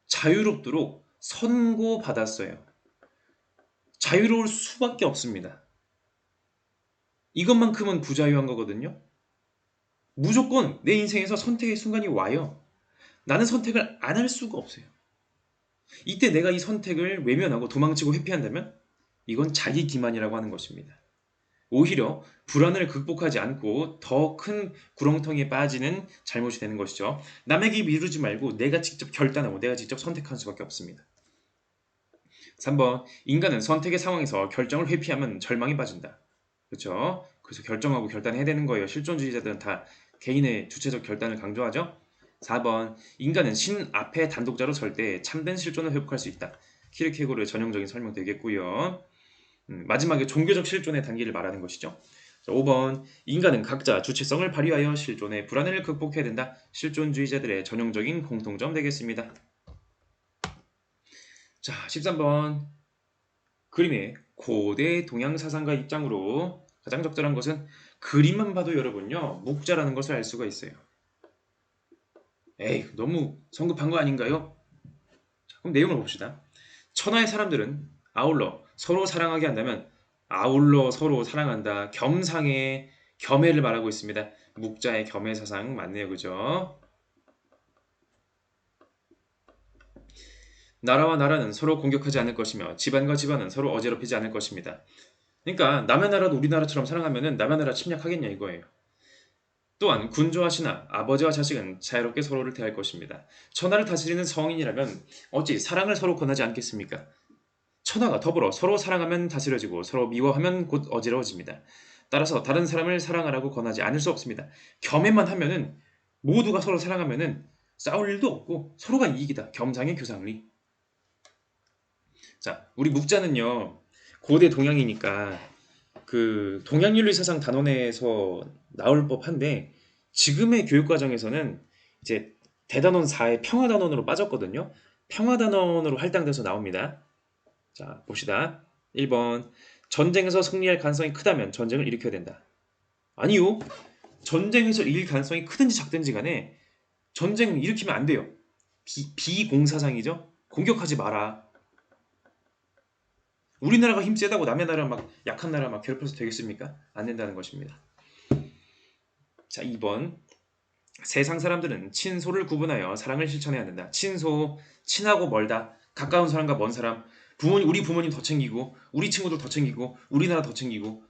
자유롭도록 선고받았어요. 자유로울 수밖에 없습니다. 이것만큼은 부자유한 거거든요. 무조건 내 인생에서 선택의 순간이 와요. 나는 선택을 안 할 수가 없어요. 이때 내가 이 선택을 외면하고 도망치고 회피한다면 이건 자기 기만이라고 하는 것입니다. 오히려 불안을 극복하지 않고 더 큰 구렁텅이에 빠지는 잘못이 되는 것이죠. 남에게 미루지 말고 내가 직접 결단하고 내가 직접 선택할 수밖에 없습니다. 3번. 인간은 선택의 상황에서 결정을 회피하면 절망에 빠진다. 그렇죠? 그래서 결정하고 결단해야 되는 거예요. 실존주의자들은 다 개인의 주체적 결단을 강조하죠. 4번. 인간은 신 앞에 단독자로 설 때 참된 실존을 회복할 수 있다. 키르케고르의 전형적인 설명 되겠고요. 마지막에 종교적 실존의 단계를 말하는 것이죠. 자, 5번. 인간은 각자 주체성을 발휘하여 실존의 불안을 극복해야 된다. 실존주의자들의 전형적인 공통점 되겠습니다. 자, 13번. 그림의 고대 동양 사상가 입장으로 가장 적절한 것은 그림만 봐도 여러분요, 묵자라는 것을 알 수가 있어요. 에이, 너무 성급한 거 아닌가요? 자, 그럼 내용을 봅시다. 천하의 사람들은 아울러 서로 사랑하게 한다면 아울러 서로 사랑한다. 겸상의 겸해를 말하고 있습니다. 묵자의 겸해 사상 맞네요. 그죠? 나라와 나라는 서로 공격하지 않을 것이며 집안과 집안은 서로 어지럽히지 않을 것입니다. 그러니까 남의 나라도 우리나라처럼 사랑하면은 남의 나라 침략하겠냐 이거예요. 또한 군주와 신하, 아버지와 자식은 자유롭게 서로를 대할 것입니다. 천하를 다스리는 성인이라면 어찌 사랑을 서로 권하지 않겠습니까? 천하가 더불어 서로 사랑하면 다스려지고 서로 미워하면 곧 어지러워집니다. 따라서 다른 사람을 사랑하라고 권하지 않을 수 없습니다. 겸해만 하면은 모두가 서로 사랑하면은 싸울 일도 없고 서로가 이익이다. 겸상의 교상리. 자, 우리 묵자는요. 고대 동양이니까 그 동양윤리 사상 단원에서 나올 법한데 지금의 교육 과정에서는 이제 대단원 4의 평화단원으로 빠졌거든요. 평화단원으로 할당돼서 나옵니다. 자, 봅시다. 1번. 전쟁에서 승리할 가능성이 크다면 전쟁을 일으켜야 된다. 아니요. 전쟁에서 이길 가능성이 크든지 작든지 간에 전쟁을 일으키면 안 돼요. 비공사상이죠. 공격하지 마라. 우리나라가 힘 세다고 남의 나라 막 약한 나라 막 괴롭혀서 되겠습니까? 안 된다는 것입니다. 자, 2번. 세상 사람들은 친소를 구분하여 사랑을 실천해야 된다. 친소, 친하고 멀다. 가까운 사람과 먼 사람. 우리 부모님 더 챙기고, 우리 친구들 더 챙기고, 우리나라 더 챙기고.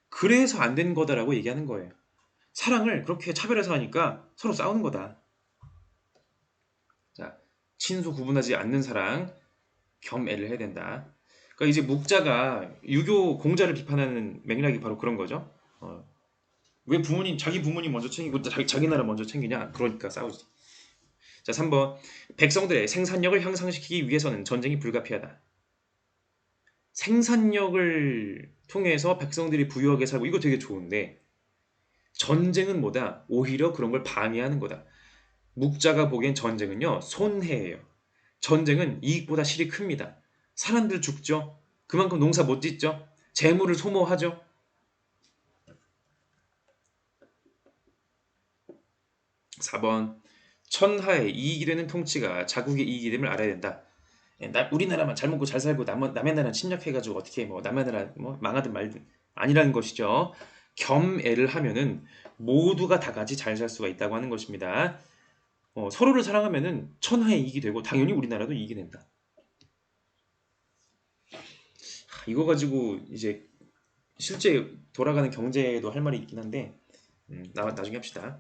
그래서 안 되는 거다라고 얘기하는 거예요. 사랑을 그렇게 차별해서 하니까 서로 싸우는 거다. 자, 친소 구분하지 않는 사랑, 겸애를 해야 된다. 그러니까 이제 묵자가 유교 공자를 비판하는 맥락이 바로 그런 거죠. 왜 자기 부모님 먼저 챙기고 자기 나라 먼저 챙기냐? 그러니까 싸우지. 자, 3번. 백성들의 생산력을 향상시키기 위해서는 전쟁이 불가피하다. 생산력을 통해서 백성들이 부유하게 살고 이거 되게 좋은데 전쟁은 뭐다? 오히려 그런 걸 방해하는 거다. 묵자가 보기엔 전쟁은요, 손해예요. 전쟁은 이익보다 실이 큽니다. 사람들 죽죠. 그만큼 농사 못 짓죠. 재물을 소모하죠. 4번. 천하의 이익이 되는 통치가 자국의 이익이 됨을 알아야 된다. 우리나라만 잘 먹고 잘 살고 남의 나라 침략해가지고 어떻게 뭐 남의 나라 뭐 망하든 말든 아니라는 것이죠. 겸애를 하면은 모두가 다 같이 잘 살 수가 있다고 하는 것입니다. 서로를 사랑하면은 천하의 이익이 되고 당연히 우리나라도 이익이 된다. 이거 가지고 이제 실제 돌아가는 경제에도 할 말이 있긴 한데 나중에 합시다.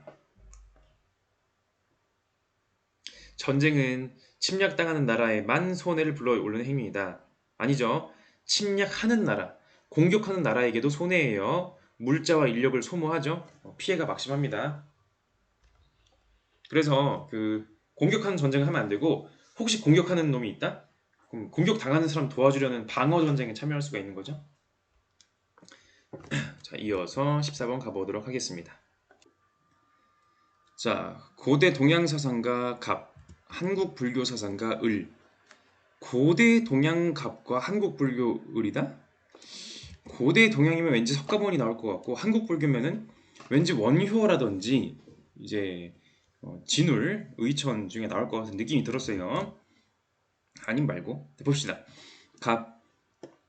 전쟁은 침략당하는 나라에만 손해를 불러오르는 행위이다. 아니죠. 침략하는 나라, 공격하는 나라에게도 손해예요. 물자와 인력을 소모하죠. 피해가 막심합니다. 그래서 그 공격하는 전쟁을 하면 안 되고 혹시 공격하는 놈이 있다? 그럼 공격당하는 사람 도와주려는 방어 전쟁에 참여할 수가 있는 거죠. 자, 이어서 14번 가보도록 하겠습니다. 자, 고대 동양 사상가 갑, 한국 불교 사상가 을, 고대 동양갑과 한국 불교을이다? 고대 동양이면 왠지 석가모니 나올 것 같고 한국 불교면은 왠지 원효라든지 이제 진울, 의천 중에 나올 것 같은 느낌이 들었어요. 아님 말고 봅시다. 갑.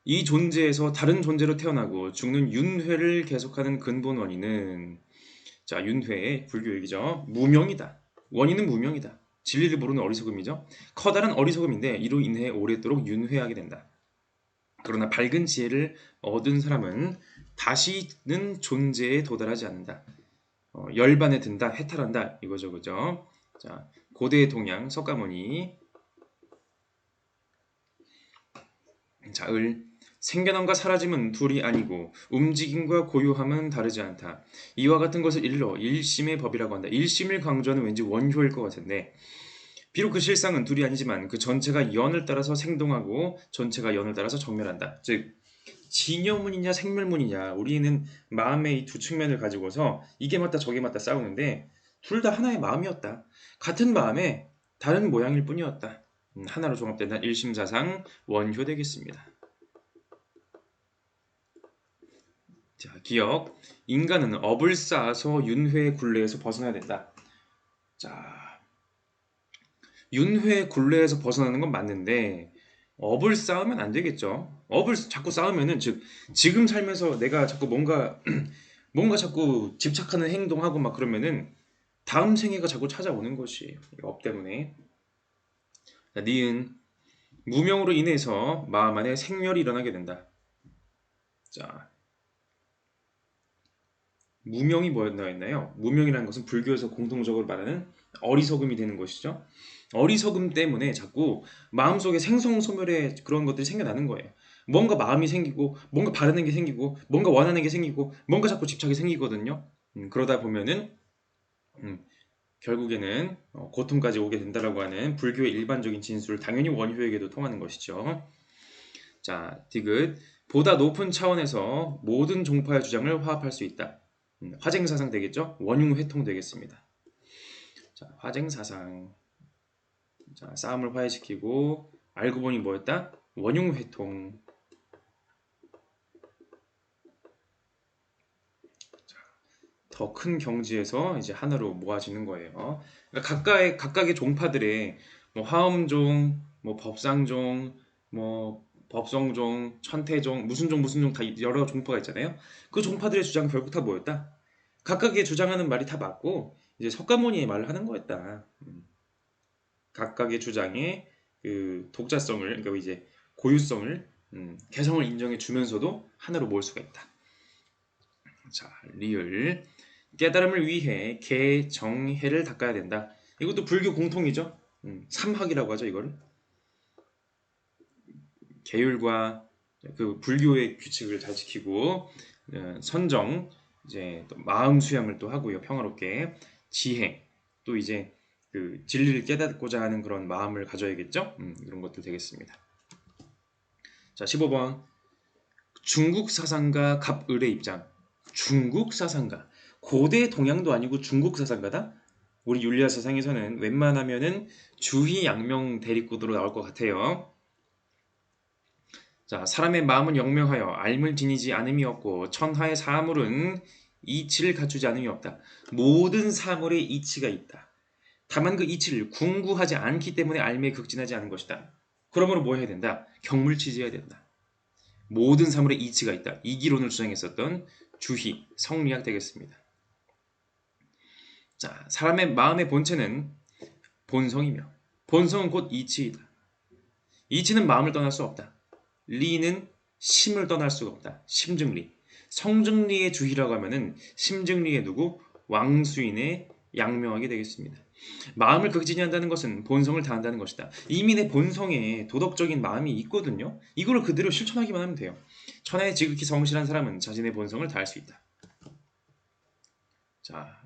이 존재에서 다른 존재로 태어나고 죽는 윤회를 계속하는 근본 원인은 자 윤회의 불교 얘기죠. 무명이다. 원인은 무명이다. 진리를 모르는 어리석음이죠. 커다란 어리석음인데 이로 인해 오랫도록 윤회하게 된다. 그러나 밝은 지혜를 얻은 사람은 다시는 존재에 도달하지 않는다. 열반에 든다, 해탈한다 이거죠, 그죠? 자, 고대 동양 석가모니. 자, 을. 생겨남과 사라짐은 둘이 아니고 움직임과 고요함은 다르지 않다. 이와 같은 것을 일러 일심의 법이라고 한다. 일심을 강조하는 왠지 원효일 것 같은데 비록 그 실상은 둘이 아니지만 그 전체가 연을 따라서 생동하고 전체가 연을 따라서 정멸한다. 즉 진여문이냐 생멸문이냐 우리는 마음의 이 두 측면을 가지고서 이게 맞다 저게 맞다 싸우는데 둘 다 하나의 마음이었다. 같은 마음에 다른 모양일 뿐이었다. 하나로 종합된다. 일심사상 원효 되겠습니다. 자, 기억. 인간은 업을 쌓아서 윤회의 굴레에서 벗어나야 된다. 자, 윤회의 굴레에서 벗어나는 건 맞는데 업을 쌓으면 안 되겠죠. 업을 자꾸 쌓으면은 즉 지금 살면서 내가 자꾸 뭔가 뭔가 자꾸 집착하는 행동하고 막 그러면은 다음 생애가 자꾸 찾아오는 것이에요. 업 때문에. 자, 니은 무명으로 인해서 마음 안에 생멸이 일어나게 된다. 자, 무명이 뭐였나 했나요? 무명이라는 것은 불교에서 공통적으로 말하는 어리석음이 되는 것이죠. 어리석음 때문에 자꾸 마음속에 생성소멸의 그런 것들이 생겨나는 거예요. 뭔가 마음이 생기고 뭔가 바라는 게 생기고 뭔가 원하는 게 생기고 뭔가 자꾸 집착이 생기거든요. 그러다 보면은 음, 결국에는 고통까지 오게 된다라고 하는 불교의 일반적인 진술, 당연히 원효에게도 통하는 것이죠. 자, 디귿. 보다 높은 차원에서 모든 종파의 주장을 화합할 수 있다. 화쟁사상 되겠죠? 원흉회통 되겠습니다. 자, 화쟁사상. 자, 싸움을 화해시키고 알고 보니 뭐였다? 원흉회통. 더 큰 경지에서 이제 하나로 모아지는 거예요. 그러니까 각각의 종파들의 뭐 화엄종, 뭐 법상종, 뭐 법성종, 천태종, 무슨 종 다 여러 종파가 있잖아요. 그 종파들의 주장은 결국 다 뭐였다? 각각의 주장하는 말이 다 맞고 이제 석가모니의 말을 하는 거였다. 각각의 주장의 그 독자성을 그러니까 이제 고유성을 개성을 인정해 주면서도 하나로 모을 수가 있다. 자, 리을. 깨달음을 위해 개, 정, 해를 닦아야 된다. 이것도 불교 공통이죠. 삼학이라고 하죠, 이거를. 계율과 그 불교의 규칙을 잘 지키고 선정, 이제 또 마음 수양을 또 하고요, 평화롭게. 지혜, 또 이제 그 진리를 깨닫고자 하는 그런 마음을 가져야겠죠. 이런 것들 되겠습니다. 자, 15번. 중국 사상가 갑을의 입장. 중국 사상가. 고대 동양도 아니고 중국 사상가다? 우리 윤리학 사상에서는 웬만하면은 주희 양명 대립구도로 나올 것 같아요. 자, 사람의 마음은 영명하여 알물 지니지 않음이 없고 천하의 사물은 이치를 갖추지 않음이 없다. 모든 사물에 이치가 있다. 다만 그 이치를 궁구하지 않기 때문에 알매에 극진하지 않은 것이다. 그러므로 뭐 해야 된다? 경물치지해야 된다. 모든 사물에 이치가 있다. 이 기론을 주장했었던 주희, 성리학 되겠습니다. 자, 사람의 마음의 본체는 본성이며 본성은 곧 이치이다. 이치는 마음을 떠날 수 없다. 리는 심을 떠날 수가 없다. 심증리. 성증리의 주희라고 하면은 심증리의 누구? 왕수인의 양명하게 되겠습니다. 마음을 극진히 한다는 것은 본성을 다한다는 것이다. 이미 내 본성에 도덕적인 마음이 있거든요. 이걸 그대로 실천하기만 하면 돼요. 천하에 지극히 성실한 사람은 자신의 본성을 다할 수 있다. 자,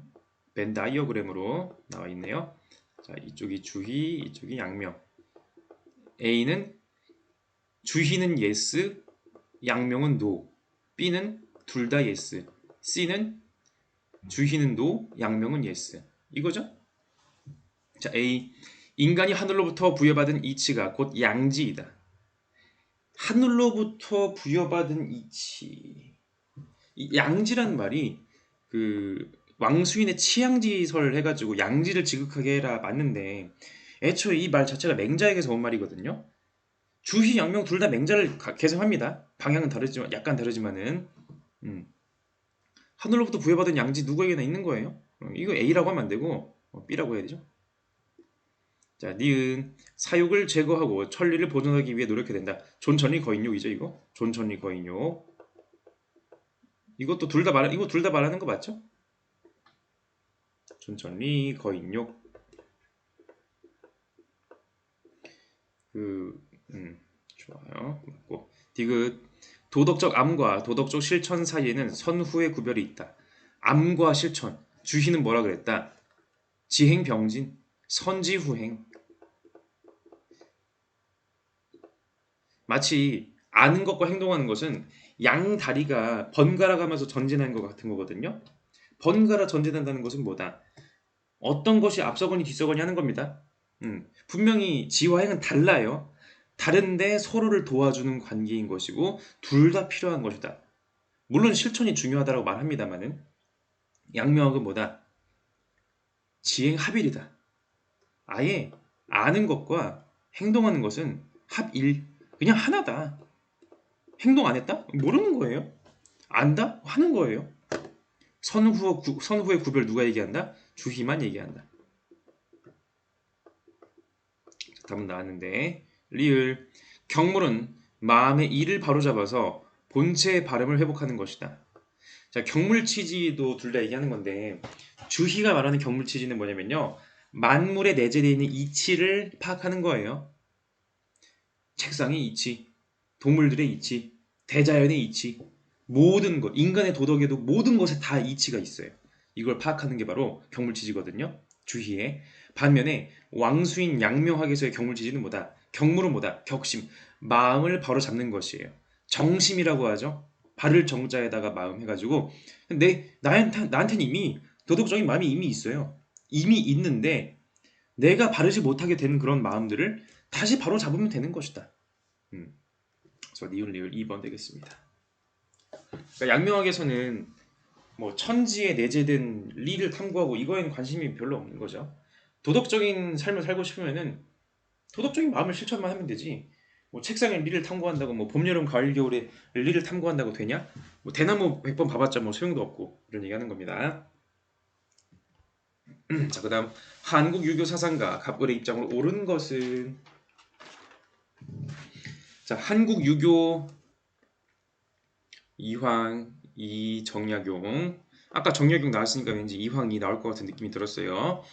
벤 다이어그램으로 나와 있네요. 자, 이쪽이 주희, 이쪽이 양명. A는 주희는 yes, 양명은 no. B는 둘 다 yes. C는 주희는 no, 양명은 yes. 이거죠? 자, A. 인간이 하늘로부터 부여받은 이치가 곧 양지이다. 하늘로부터 부여받은 이치. 이 양지란 말이 그 왕수인의 치양지설 해가지고 양지를 지극하게 해라 맞는데 애초에 이 말 자체가 맹자에게서 온 말이거든요. 주희 양명 둘 다 맹자를 개성합니다. 방향은 다르지만 약간 다르지만은 음. 하늘로부터 부여받은 양지 누구에게나 있는 거예요. 이거 A라고 하면 안 되고 B라고 해야 되죠. 자, 니은 사육을 제거하고 천리를 보존하기 위해 노력해야 된다. 존천리 거인욕이죠 이거. 존천리 거인욕. 이것도 이거 둘 다 말하는 거 맞죠? 존천리 거인욕. 좋아요. 맞고. 디귿 도덕적 암과 도덕적 실천 사이에는 선후의 구별이 있다. 암과 실천. 주희는 뭐라 그랬다? 지행병진, 선지후행. 마치 아는 것과 행동하는 것은 양 다리가 번갈아 가면서 전진하는 것 같은 거거든요. 번갈아 전진한다는 것은 뭐다? 어떤 것이 앞서거니 뒤서거니 하는 겁니다. 분명히 지와 행은 달라요. 다른데 서로를 도와주는 관계인 것이고 둘 다 필요한 것이다. 물론 실천이 중요하다고 말합니다만은 양명학은 뭐다? 지행합일이다. 아예 아는 것과 행동하는 것은 합일, 그냥 하나다. 행동 안 했다? 모르는 거예요. 안다? 하는 거예요. 선후의 구별 누가 얘기한다? 주희만 얘기한다. 답은 나왔는데 리을 경물은 마음의 이를 바로잡아서 본체의 발음을 회복하는 것이다. 자, 경물치지도 둘 다 얘기하는 건데 주희가 말하는 경물치지는 뭐냐면요. 만물에 내재되어 있는 이치를 파악하는 거예요. 책상의 이치, 동물들의 이치, 대자연의 이치, 모든 것, 인간의 도덕에도 모든 것에 다 이치가 있어요. 이걸 파악하는 게 바로 경물치지거든요. 주희의. 반면에 왕수인 양명학에서의 경물치지는 뭐다? 경물은 뭐다? 격심, 마음을 바로 잡는 것이에요. 정심이라고 하죠. 발을 정자에다가 마음 해가지고 나한테는 이미 도덕적인 마음이 이미 있어요. 이미 있는데 내가 바르지 못하게 되는 그런 마음들을 다시 바로 잡으면 되는 것이다. 그래서 니을 2번 되겠습니다. 그러니까 양명학에서는 뭐 천지에 내재된 리를 탐구하고 이거에는 관심이 별로 없는 거죠. 도덕적인 삶을 살고 싶으면은 도덕적인 마음을 실천만 하면 되지. 뭐 책상에 리를 탐구한다고 뭐 봄, 여름, 가을, 겨울에 리를 탐구한다고 되냐? 뭐 대나무 100번 봐봤자 뭐 소용도 없고 이런 얘기하는 겁니다. 자, 그다음 한국 유교 사상가 갑을의 입장으로 옳은 것은 자, 한국 유교 이황, 이정약용. 아까 정약용 나왔으니까 왠지 이황이 나올 것 같은 느낌이 들었어요.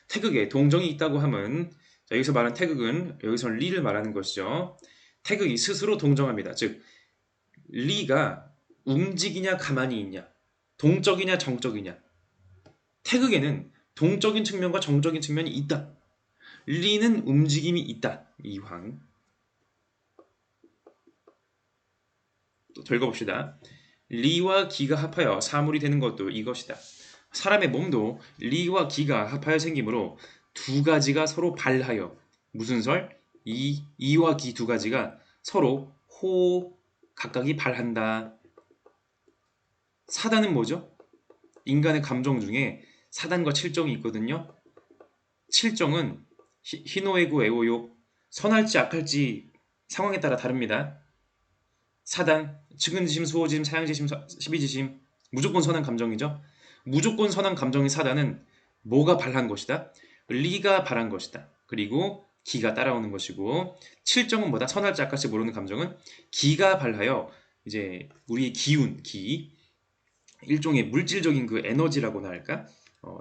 태극에 동정이 있다고 함은 자, 여기서 말하는 태극은 여기서는 리를 말하는 것이죠. 태극이 스스로 동정합니다. 즉 리가 움직이냐 가만히 있냐, 동적이냐 정적이냐. 태극에는 동적인 측면과 정적인 측면이 있다. 리는 움직임이 있다. 이황. 또 읽어봅시다. 리와 기가 합하여 사물이 되는 것도 이것이다. 사람의 몸도 리와 기가 합하여 생기므로 두 가지가 서로 발하여 무슨 설? 이와 기 두 가지가 서로 각각이 발한다. 사단은 뭐죠? 인간의 감정 중에 사단과 칠정이 있거든요. 칠정은 희노애구 애호욕, 선할지 악할지 상황에 따라 다릅니다. 사단, 측은지심, 수호지심, 사양지심, 십이지심 무조건 선한 감정이죠. 무조건 선한 감정인 사단은 뭐가 발한 것이다? 리가 발한 것이다. 그리고 기가 따라오는 것이고 칠정은 뭐다? 선할지 악할지 모르는 감정은 기가 발하여 이제 우리의 기운, 일종의 물질적인 그 에너지라고나 할까?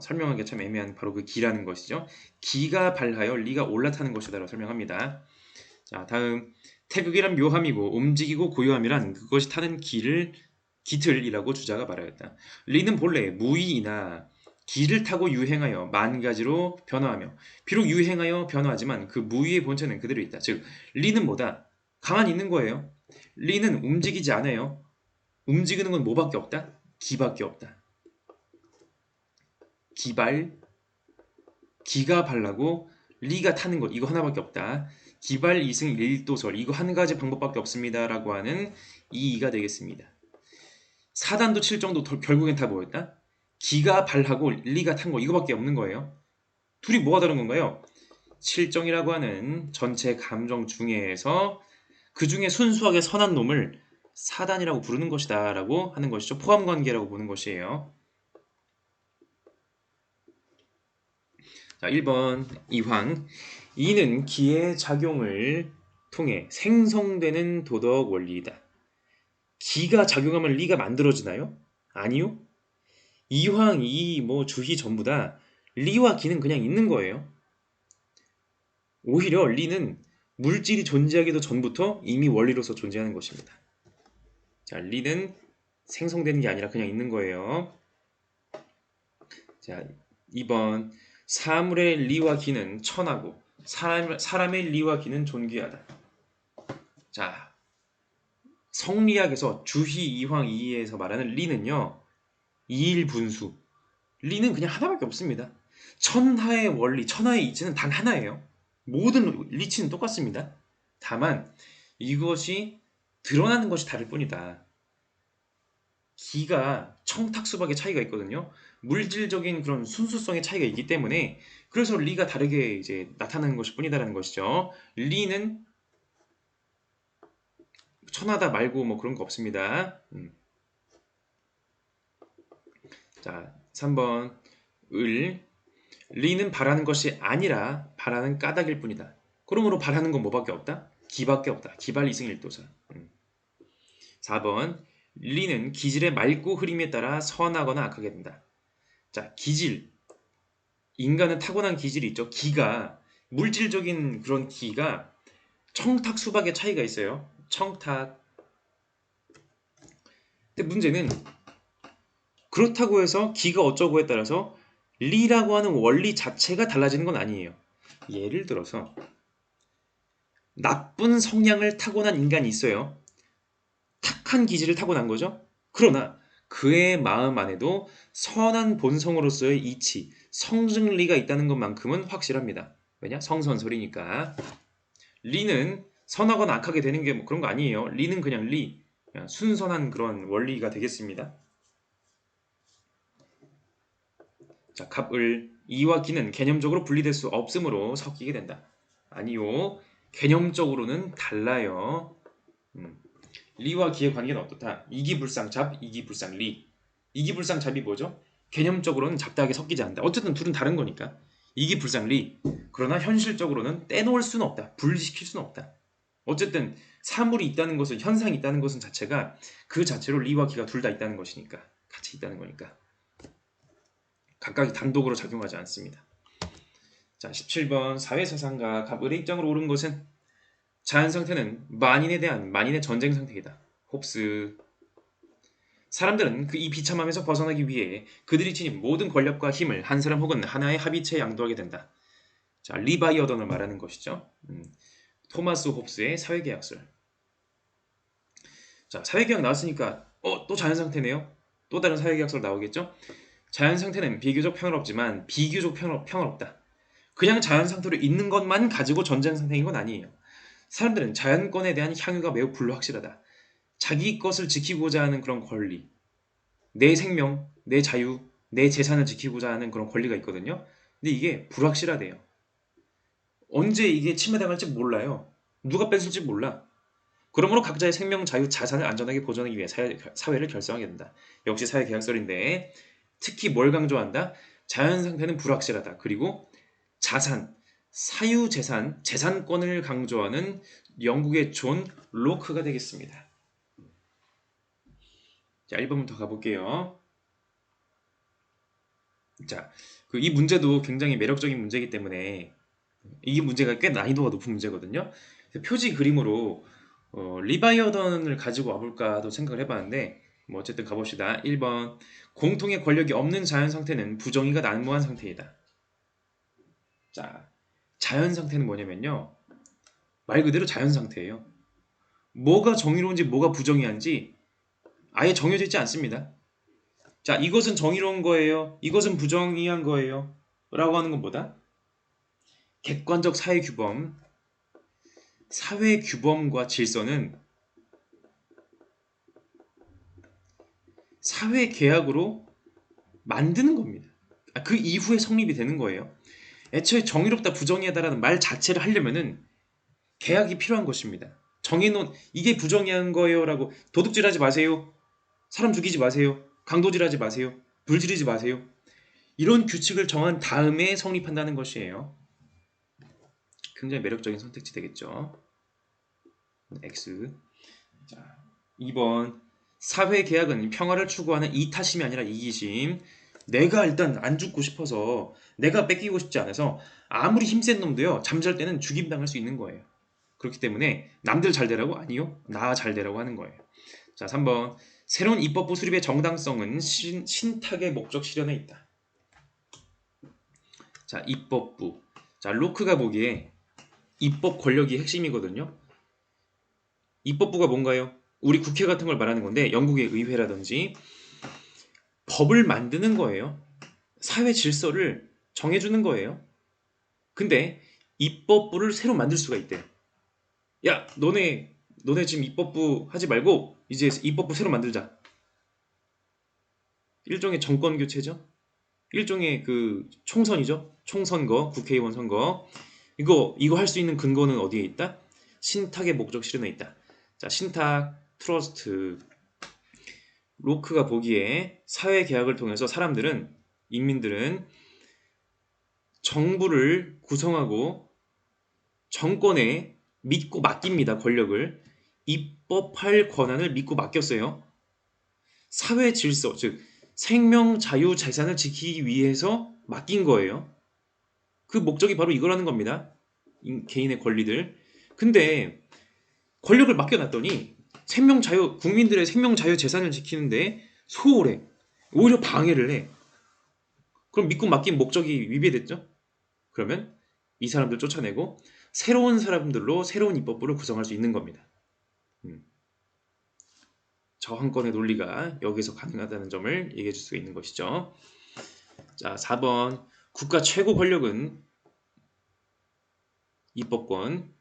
설명하기가 참 애매한 바로 그 기라는 것이죠. 기가 발하여 리가 올라타는 것이다라고 설명합니다. 자, 다음 태극이란 묘함이고 움직이고 고요함이란 그것이 타는 기틀이라고 주자가 말하였다. 리는 본래 무의이나 기를 타고 유행하여 만 가지로 변화하며 비록 유행하여 변화하지만 그 무의의 본체는 그대로 있다. 즉 리는 뭐다? 가만히 있는 거예요. 리는 움직이지 않아요. 움직이는 건 뭐밖에 없다? 기밖에 없다. 기가 발라고 리가 타는 것 이거 하나밖에 없다. 기발 이승 일도설 이거 한 가지 방법밖에 없습니다. 라고 하는 이 이가 되겠습니다. 사단도 칠정도 결국엔 다 뭐였다? 기가 발하고 리가 탄 거 이거밖에 없는 거예요. 둘이 뭐가 다른 건가요? 칠정이라고 하는 전체 감정 중에서 그 중에 순수하게 선한 놈을 사단이라고 부르는 것이다 라고 하는 것이죠. 포함관계라고 보는 것이에요. 자, 1번 이황. 이는 기의 작용을 통해 생성되는 도덕 원리이다. 기가 작용하면 리가 만들어지나요? 아니요. 이황, 이, 뭐 주희 전부 다 리와 기는 그냥 있는 거예요. 오히려 리는 물질이 존재하기도 전부터 이미 원리로서 존재하는 것입니다. 자, 리는 생성되는 게 아니라 그냥 있는 거예요. 자, 2번 사물의 리와 기는 천하고 사람의 리와 기는 존귀하다. 자, 성리학에서 주희, 이황, 이에서 말하는 리는요. 이일분수. 리는 그냥 하나밖에 없습니다. 천하의 원리, 천하의 이치는 단 하나예요. 모든 리치는 똑같습니다. 다만 이것이 드러나는 것이 다를 뿐이다. 기가 청탁 수박의 차이가 있거든요. 물질적인 그런 순수성의 차이가 있기 때문에 그래서 리가 다르게 이제 나타나는 것일 뿐이다라는 것이죠. 리는 천하다 말고 뭐 그런 거 없습니다. 자, 3번 을. 리는 바라는 것이 아니라 바라는 까닭일 뿐이다. 그러므로 바라는 건 뭐밖에 없다? 기밖에 없다. 기발 이승일도사. 4번 리는 기질의 맑고 흐림에 따라 선하거나 악하게 된다. 자, 기질. 인간은 타고난 기질이 있죠. 기가 물질적인 그런 기가 청탁 수박의 차이가 있어요. 청탁. 근데 문제는 그렇다고 해서 기가 어쩌고에 따라서 리라고 하는 원리 자체가 달라지는 건 아니에요. 예를 들어서 나쁜 성향을 타고난 인간이 있어요. 탁한 기질을 타고난 거죠. 그러나 그의 마음 안에도 선한 본성으로서의 이치, 성증리가 있다는 것만큼은 확실합니다. 왜냐? 성선설이니까. 리는 선하거나 악하게 되는 게 뭐 그런 거 아니에요. 리는 그냥 리, 그냥 순선한 그런 원리가 되겠습니다. 자, 갑을. 이와 기는 개념적으로 분리될 수 없으므로 섞이게 된다. 아니요. 개념적으로는 달라요. 리와 기의 관계는 어떻다? 이기불상잡, 이기불상리. 이기불상잡이 뭐죠? 개념적으로는 잡다하게 섞이지 않는다. 어쨌든 둘은 다른 거니까. 이기불상리. 그러나 현실적으로는 떼놓을 수는 없다. 분리시킬 수는 없다. 어쨌든 사물이 있다는 것은, 현상이 있다는 것은 자체가 그 자체로 리와 기가 둘 다 있다는 것이니까. 같이 있다는 거니까. 각각이 단독으로 작용하지 않습니다. 자, 17번 사회사상가 갑을의 입장으로 옳은 것은 자연상태는 만인에 대한 만인의 전쟁 상태이다. 홉스. 사람들은 이 비참함에서 벗어나기 위해 그들이 지닌 모든 권력과 힘을 한 사람 혹은 하나의 합의체에 양도하게 된다. 자, 리바이어던을 말하는 것이죠. 토마스 홉스의 사회계약설. 자, 사회계약 나왔으니까 또 자연상태네요. 또 다른 사회계약설 나오겠죠. 자연상태는 비교적 평화롭지만 비교적 평화롭다. 그냥 자연상태로 있는 것만 가지고 전쟁 상태인 건 아니에요. 사람들은 자연권에 대한 향유가 매우 불확실하다. 자기 것을 지키고자 하는 그런 권리, 내 생명, 내 자유, 내 재산을 지키고자 하는 그런 권리가 있거든요. 근데 이게 불확실하대요. 언제 이게 침해당할지 몰라요. 누가 뺏을지 몰라. 그러므로 각자의 생명, 자유, 자산을 안전하게 보존하기 위해 사회를 결성하게 된다. 역시 사회계약설인데 특히 뭘 강조한다? 자연상태는 불확실하다. 그리고 자산, 사유재산, 재산권을 강조하는 영국의 존 로크가 되겠습니다. 자, 1번부터 가볼게요. 자, 이 문제도 굉장히 매력적인 문제이기 때문에 이 문제가 꽤 난이도가 높은 문제거든요. 표지 그림으로 리바이어던을 가지고 와볼까도 생각을 해봤는데 뭐 어쨌든 가봅시다. 1번 공통의 권력이 없는 자연상태는 부정의가 난무한 상태이다. 자, 자연상태는 뭐냐면요. 말 그대로 자연상태예요. 뭐가 정의로운지 뭐가 부정의한지 아예 정해져 있지 않습니다. 자, 이것은 정의로운 거예요. 이것은 부정의한 거예요. 라고 하는 건 뭐다? 객관적 사회규범, 사회규범과 질서는 사회계약으로 만드는 겁니다. 그 이후에 성립이 되는 거예요. 애초에 정의롭다 부정의하다라는 말 자체를 하려면은 계약이 필요한 것입니다. 정해놓은 이게 부정의한 거예요라고 도둑질하지 마세요. 사람 죽이지 마세요. 강도질하지 마세요. 불 지르지 마세요. 이런 규칙을 정한 다음에 성립한다는 것이에요. 굉장히 매력적인 선택지 되겠죠. X. 자, 2번. 사회계약은 평화를 추구하는 이타심이 아니라 이기심. 내가 일단 안 죽고 싶어서, 내가 뺏기고 싶지 않아서 아무리 힘센 놈도요, 잠잘 때는 죽임당할 수 있는 거예요. 그렇기 때문에 남들 잘 되라고? 아니요. 나 잘 되라고 하는 거예요. 자, 3번. 새로운 입법부 수립의 정당성은 신탁의 목적 실현에 있다. 자, 입법부. 자, 로크가 보기에 입법 권력이 핵심이거든요. 입법부가 뭔가요? 우리 국회 같은 걸 말하는 건데 영국의 의회라든지 법을 만드는 거예요. 사회 질서를 정해주는 거예요. 근데 입법부를 새로 만들 수가 있대요. 야, 너네 지금 입법부 하지 말고 이제 입법부 새로 만들자. 일종의 정권 교체죠. 일종의 그 총선이죠. 총선거, 국회의원 선거. 이거 할 수 있는 근거는 어디에 있다? 신탁의 목적 실현에 있다. 자, 신탁, 트러스트. 로크가 보기에 사회 계약을 통해서 인민들은 정부를 구성하고 정권에 믿고 맡깁니다. 권력을. 입법할 권한을 믿고 맡겼어요. 사회 질서, 즉 생명, 자유, 재산을 지키기 위해서 맡긴 거예요. 그 목적이 바로 이거라는 겁니다. 개인의 권리들. 근데 권력을 맡겨놨더니 생명, 자유, 국민들의 생명, 자유, 재산을 지키는데 소홀해. 오히려 방해를 해. 그럼 믿고 맡긴 목적이 위배됐죠? 그러면 이 사람들 쫓아내고 새로운 사람들로 새로운 입법부를 구성할 수 있는 겁니다. 저항권의 논리가 여기서 가능하다는 점을 얘기해 줄 수 있는 것이죠. 자, 4번. 국가 최고 권력은 입법권.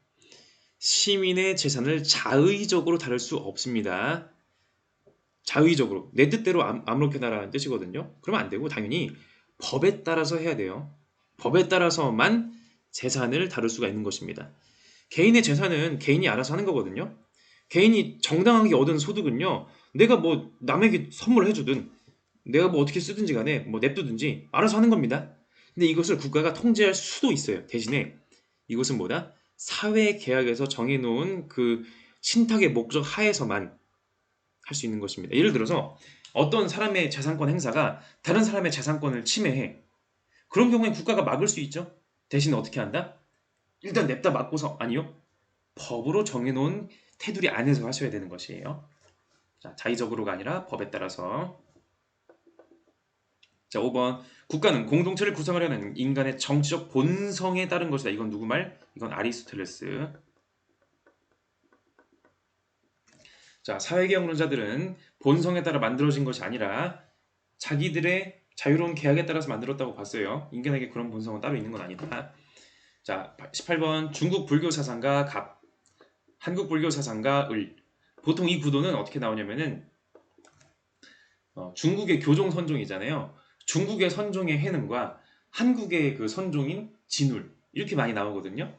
시민의 재산을 자의적으로 다룰 수 없습니다. 자의적으로. 내 뜻대로 아무렇게나라는 뜻이거든요. 그러면 안 되고 당연히 법에 따라서 해야 돼요. 법에 따라서만 재산을 다룰 수가 있는 것입니다. 개인의 재산은 개인이 알아서 하는 거거든요. 개인이 정당하게 얻은 소득은요, 내가 뭐 남에게 선물해주든 내가 뭐 어떻게 쓰든지 간에 뭐 냅두든지 알아서 하는 겁니다. 근데 이것을 국가가 통제할 수도 있어요. 대신에 이것은 뭐다? 사회 계약에서 정해놓은 그 신탁의 목적 하에서만 할 수 있는 것입니다. 예를 들어서 어떤 사람의 재산권 행사가 다른 사람의 재산권을 침해해. 그런 경우에 국가가 막을 수 있죠. 대신 어떻게 한다? 일단 냅다 막고서 아니요. 법으로 정해놓은 테두리 안에서 하셔야 되는 것이에요. 자, 자의적으로가 아니라 법에 따라서. 자, 5번. 국가는 공동체를 구성하려는 인간의 정치적 본성에 따른 것이다. 이건 누구 말? 이건 아리스토텔레스. 자, 사회계약론자들은 본성에 따라 만들어진 것이 아니라 자기들의 자유로운 계약에 따라서 만들었다고 봤어요. 인간에게 그런 본성은 따로 있는 건 아니다. 자, 18번. 중국 불교 사상가 갑, 한국 불교 사상가 을. 보통 이 구도는 어떻게 나오냐면은 중국의 교종 선종이잖아요. 중국의 선종의 해능과 한국의 그 선종인 진울 이렇게 많이 나오거든요.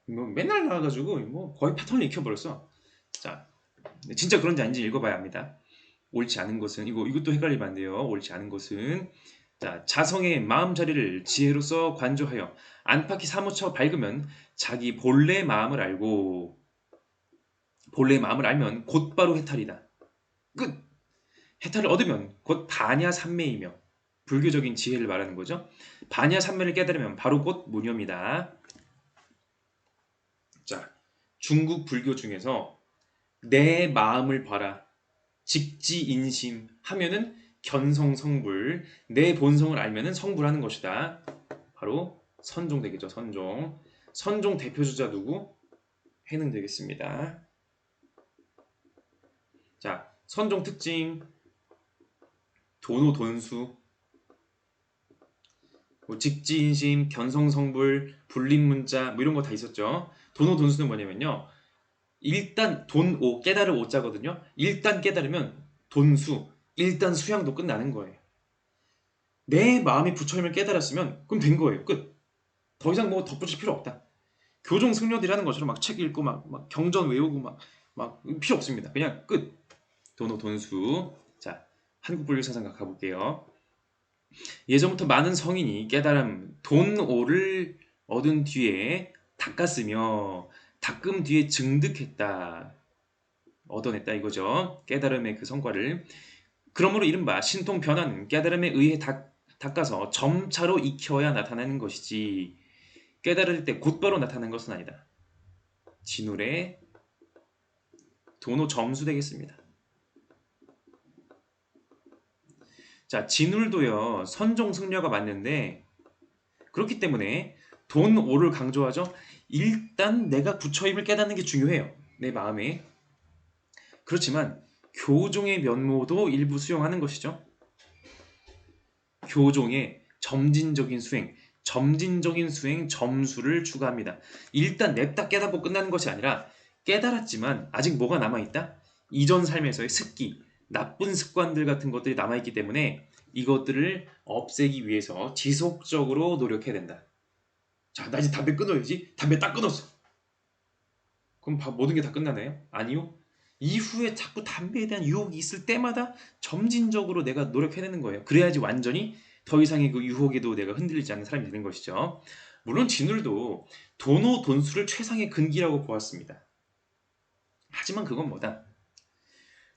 뭐 맨날 나와가지고 뭐 거의 패턴을 익혀버렸어. 자, 진짜 그런지 아닌지 읽어봐야 합니다. 옳지 않은 것은 이것도 헷갈리면 안 돼요. 옳지 않은 것은 자, 자성의 마음자리를 지혜로서 관조하여 안팎이 사무쳐 밝으면 자기 본래 마음을 알고 본래 마음을 알면 곧바로 해탈이다. 끝. 해탈을 얻으면 곧 반야삼매이며 불교적인 지혜를 말하는 거죠. 반야삼매를 깨달으면 바로 곧 무념이다. 자, 중국 불교 중에서 내 마음을 봐라. 직지인심 하면은 견성성불, 내 본성을 알면은 성불하는 것이다. 바로 선종 되겠죠. 선종. 선종 대표주자 누구? 해능 되겠습니다. 자, 선종 특징 도노 돈수. 뭐 직지인심, 견성성불, 불림문자 뭐 이런 거 다 있었죠. 도노돈수는 뭐냐면요. 일단 돈오 깨달을 오자거든요. 일단 깨달으면 돈수, 일단 수양도 끝나는 거예요. 내 마음이 부처님을 깨달았으면 그럼 된 거예요. 끝. 더 이상 뭐 덧붙일 필요 없다. 교종 승려들이라는 것처럼 막 책 읽고 막 경전 외우고 막 필요 없습니다. 그냥 끝. 도노 돈수. 자, 한국 불교 사상가 가볼게요. 예전부터 많은 성인이 깨달음 돈오를 얻은 뒤에 닦았으며 닦음 뒤에 증득했다. 얻어냈다 이거죠. 깨달음의 그 성과를. 그러므로 이른바 신통 변화는 깨달음에 의해 닦아서 점차로 익혀야 나타나는 것이지 깨달을 때 곧바로 나타나는 것은 아니다. 진울의 도노 점수 되겠습니다. 자, 진울도요 선종 승려가 맞는데 그렇기 때문에 돈오를 강조하죠. 일단 내가 부처임을 깨닫는 게 중요해요. 내 마음에. 그렇지만 교종의 면모도 일부 수용하는 것이죠. 교종의 점진적인 수행 점수를 추가합니다. 일단 냅다 깨닫고 끝나는 것이 아니라 깨달았지만 아직 뭐가 남아있다? 이전 삶에서의 습기, 나쁜 습관들 같은 것들이 남아있기 때문에 이것들을 없애기 위해서 지속적으로 노력해야 된다. 자, 나 이제 담배 끊어야지. 담배 딱 끊었어. 그럼 모든 게 다 끝나나요? 아니요. 이후에 자꾸 담배에 대한 유혹이 있을 때마다 점진적으로 내가 노력해내는 거예요. 그래야지 완전히 더 이상의 그 유혹에도 내가 흔들리지 않는 사람이 되는 것이죠. 물론 진울도 도노 돈수를 최상의 근기라고 보았습니다. 하지만 그건 뭐다?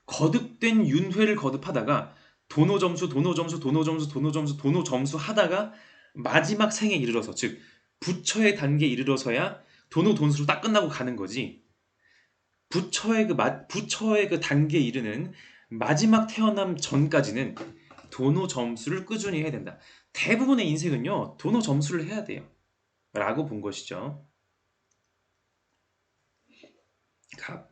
거듭된 윤회를 거듭하다가 도노 점수, 도노 점수, 도노 점수, 도노 점수, 도노 점수 하다가 마지막 생에 이르러서 즉 부처의 단계에 이르러서야 도노 돈수로 딱 끝나고 가는 거지. 부처의 그 단계에 이르는 마지막 태어남 전까지는 도노 점수를 꾸준히 해야 된다. 대부분의 인생은요, 도노 점수를 해야 돼요. 라고 본 것이죠. 갑.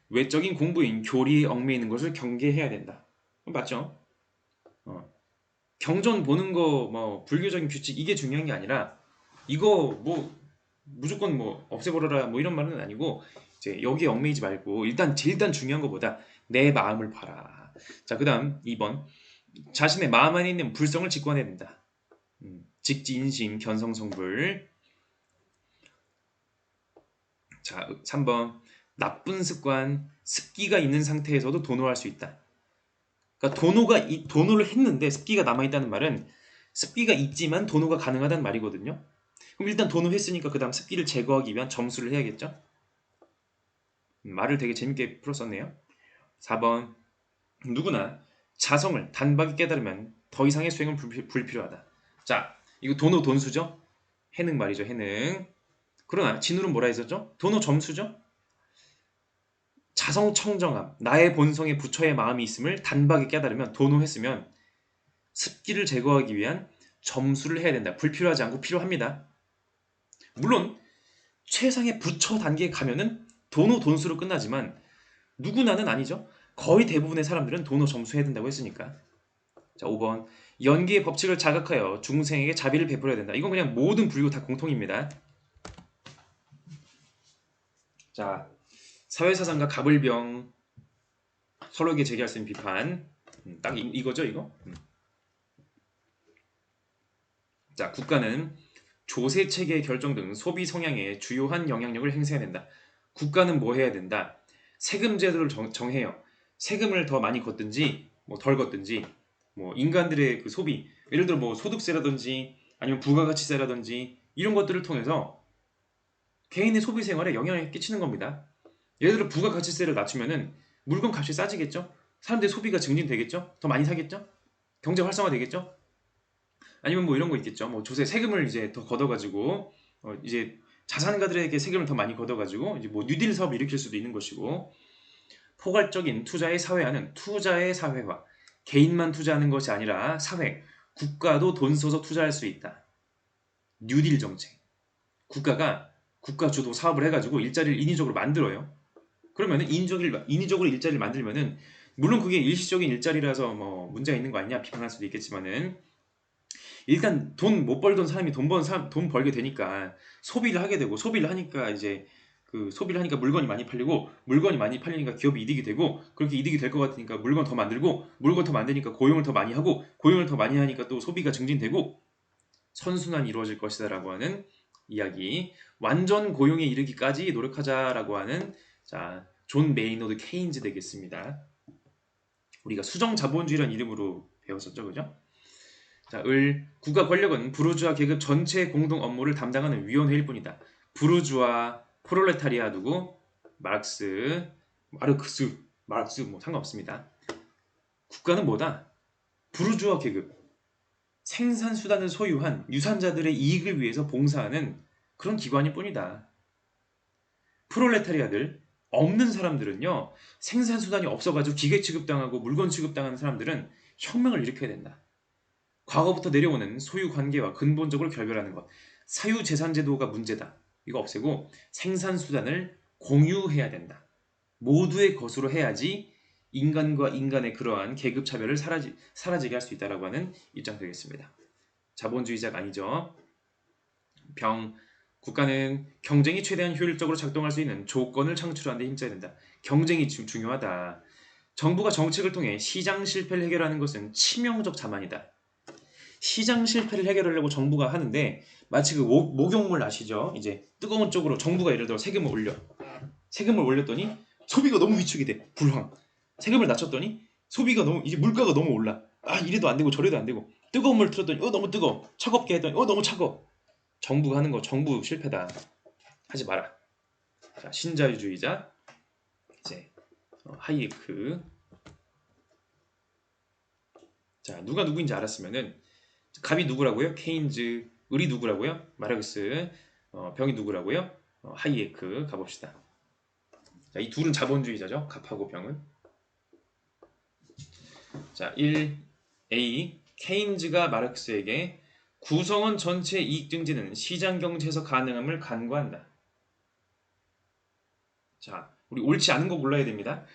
외적인 공부인 교리에 얽매이는 것을 경계해야 된다. 맞죠? 경전 보는 거, 뭐, 불교적인 규칙, 이게 중요한 게 아니라, 이거 뭐, 무조건 뭐, 없애버려라, 뭐 이런 말은 아니고, 이제 여기에 얽매이지 말고, 일단 중요한 것보다 내 마음을 봐라. 자, 그 다음, 2번. 자신의 마음 안에 있는 불성을 직관해야 된다. 직지인심, 견성성불. 자, 3번. 나쁜 습관, 습기가 있는 상태에서도 도노할 수 있다. 그러니까 도노를 했는데 습기가 남아있다는 말은 습기가 있지만 도노가 가능하다는 말이거든요. 그럼 일단 도노했으니까 그 다음 습기를 제거하기 위한 점수를 해야겠죠? 말을 되게 재밌게 풀었었네요. 4번. 누구나 자성을 단박에 깨달으면 더 이상의 수행은 불필요하다. 자, 이거 도노 돈수죠? 해능 말이죠, 해능. 그러나 진울은 뭐라 했었죠? 도노 점수죠? 자성청정함, 나의 본성에 부처의 마음이 있음을 단박에 깨달으면 도노했으면 습기를 제거하기 위한 점수를 해야 된다. 불필요하지 않고 필요합니다. 물론 최상의 부처 단계에 가면은 도노 돈수로 끝나지만 누구나는 아니죠. 거의 대부분의 사람들은 도노 점수해야 된다고 했으니까. 자, 5번. 연기의 법칙을 자각하여 중생에게 자비를 베풀어야 된다. 이건 그냥 모든 불교 다 공통입니다. 자, 사회사상가 가불병 서로에게 제기할 수 있는 비판. 딱 이거죠, 이거? 자, 국가는 조세 체계의 결정 등 소비 성향에 주요한 영향력을 행사해야 된다. 국가는 뭐 해야 된다? 세금 제도를 정해요. 세금을 더 많이 걷든지 뭐 덜 걷든지 뭐 인간들의 그 소비, 예를 들어 뭐 소득세라든지 아니면 부가가치세라든지 이런 것들을 통해서 개인의 소비 생활에 영향을 끼치는 겁니다. 예를 들어 부가가치세를 낮추면은 물건 값이 싸지겠죠? 사람들의 소비가 증진되겠죠? 더 많이 사겠죠? 경제 활성화 되겠죠? 아니면 뭐 이런 거 있겠죠. 뭐 조세 세금을 이제 더 걷어가지고 이제 자산가들에게 세금을 더 많이 걷어가지고 이제 뭐 뉴딜 사업을 일으킬 수도 있는 것이고 포괄적인 투자의 사회화는 투자의 사회화, 개인만 투자하는 것이 아니라 사회, 국가도 돈 써서 투자할 수 있다. 뉴딜 정책. 국가가 국가 주도 사업을 해가지고 일자리를 인위적으로 만들어요. 그러면은 인위적으로 일자리를 만들면은 물론 그게 일시적인 일자리라서 뭐 문제가 있는 거 아니냐 비판할 수도 있겠지만은 일단 돈 못 벌던 사람이 돈 벌게 되니까 소비를 하게 되고, 소비를 하니까 이제 그 소비를 하니까 물건이 많이 팔리고, 물건이 많이 팔리니까 기업이 이득이 되고, 그렇게 이득이 될 것 같으니까 물건 더 만들고, 물건 더 만드니까 고용을 더 많이 하고, 고용을 더 많이 하니까 또 소비가 증진되고, 선순환이 이루어질 것이다라고 하는 이야기. 완전 고용에 이르기까지 노력하자라고 하는, 자, 존 메이노드 케인즈 되겠습니다. 우리가 수정 자본주의라는 이름으로 배웠었죠, 그죠? 자, 국가 권력은 부르주아 계급 전체의 공동 업무를 담당하는 위원회일 뿐이다. 부르주아, 프롤레타리아 누구? 마르크스 뭐 상관없습니다. 국가는 뭐다? 부르주아 계급, 생산 수단을 소유한 유산자들의 이익을 위해서 봉사하는 그런 기관일 뿐이다. 프롤레타리아들, 없는 사람들은요, 생산 수단이 없어가지고 기계 취급당하고 물건 취급당하는 사람들은 혁명을 일으켜야 된다. 과거부터 내려오는 소유 관계와 근본적으로 결별하는 것. 사유재산제도가 문제다. 이거 없애고 생산 수단을 공유해야 된다. 모두의 것으로 해야지 인간과 인간의 그러한 계급 차별을 사라지게 할 수 있다라고 하는 입장 되겠습니다. 자본주의자가 아니죠. 국가는 경쟁이 최대한 효율적으로 작동할 수 있는 조건을 창출하는 데 힘써야 된다. 경쟁이 중요하다. 정부가 정책을 통해 시장 실패를 해결하는 것은 치명적 자만이다. 시장 실패를 해결하려고 정부가 하는데, 마치 그 목욕물 아시죠? 이제 뜨거운 쪽으로 정부가 예를 들어 세금을 올렸더니 소비가 너무 위축이 돼. 불황. 세금을 낮췄더니 소비가 너무, 이제 물가가 너무 올라. 이래도 안 되고 저래도 안 되고, 뜨거운 물 틀었더니 너무 뜨거워. 차갑게 했더니 너무 차가워. 정부가 하는 거 정부 실패다. 하지 마라. 자, 신자유주의자 이제 하이에크. 자, 누가 누구인지 알았으면은, 갑이 누구라고요? 케인즈. 을이 누구라고요? 마르크스. 병이 누구라고요? 하이에크. 가봅시다. 자, 이 둘은 자본주의자죠. 갑하고 병은. 자, 1A. 케인즈가 마르크스에게 구성원 전체 이익 증진은 시장 경제에서 가능함을 간과한다. 자, 우리 옳지 않은 거 골라야 됩니다.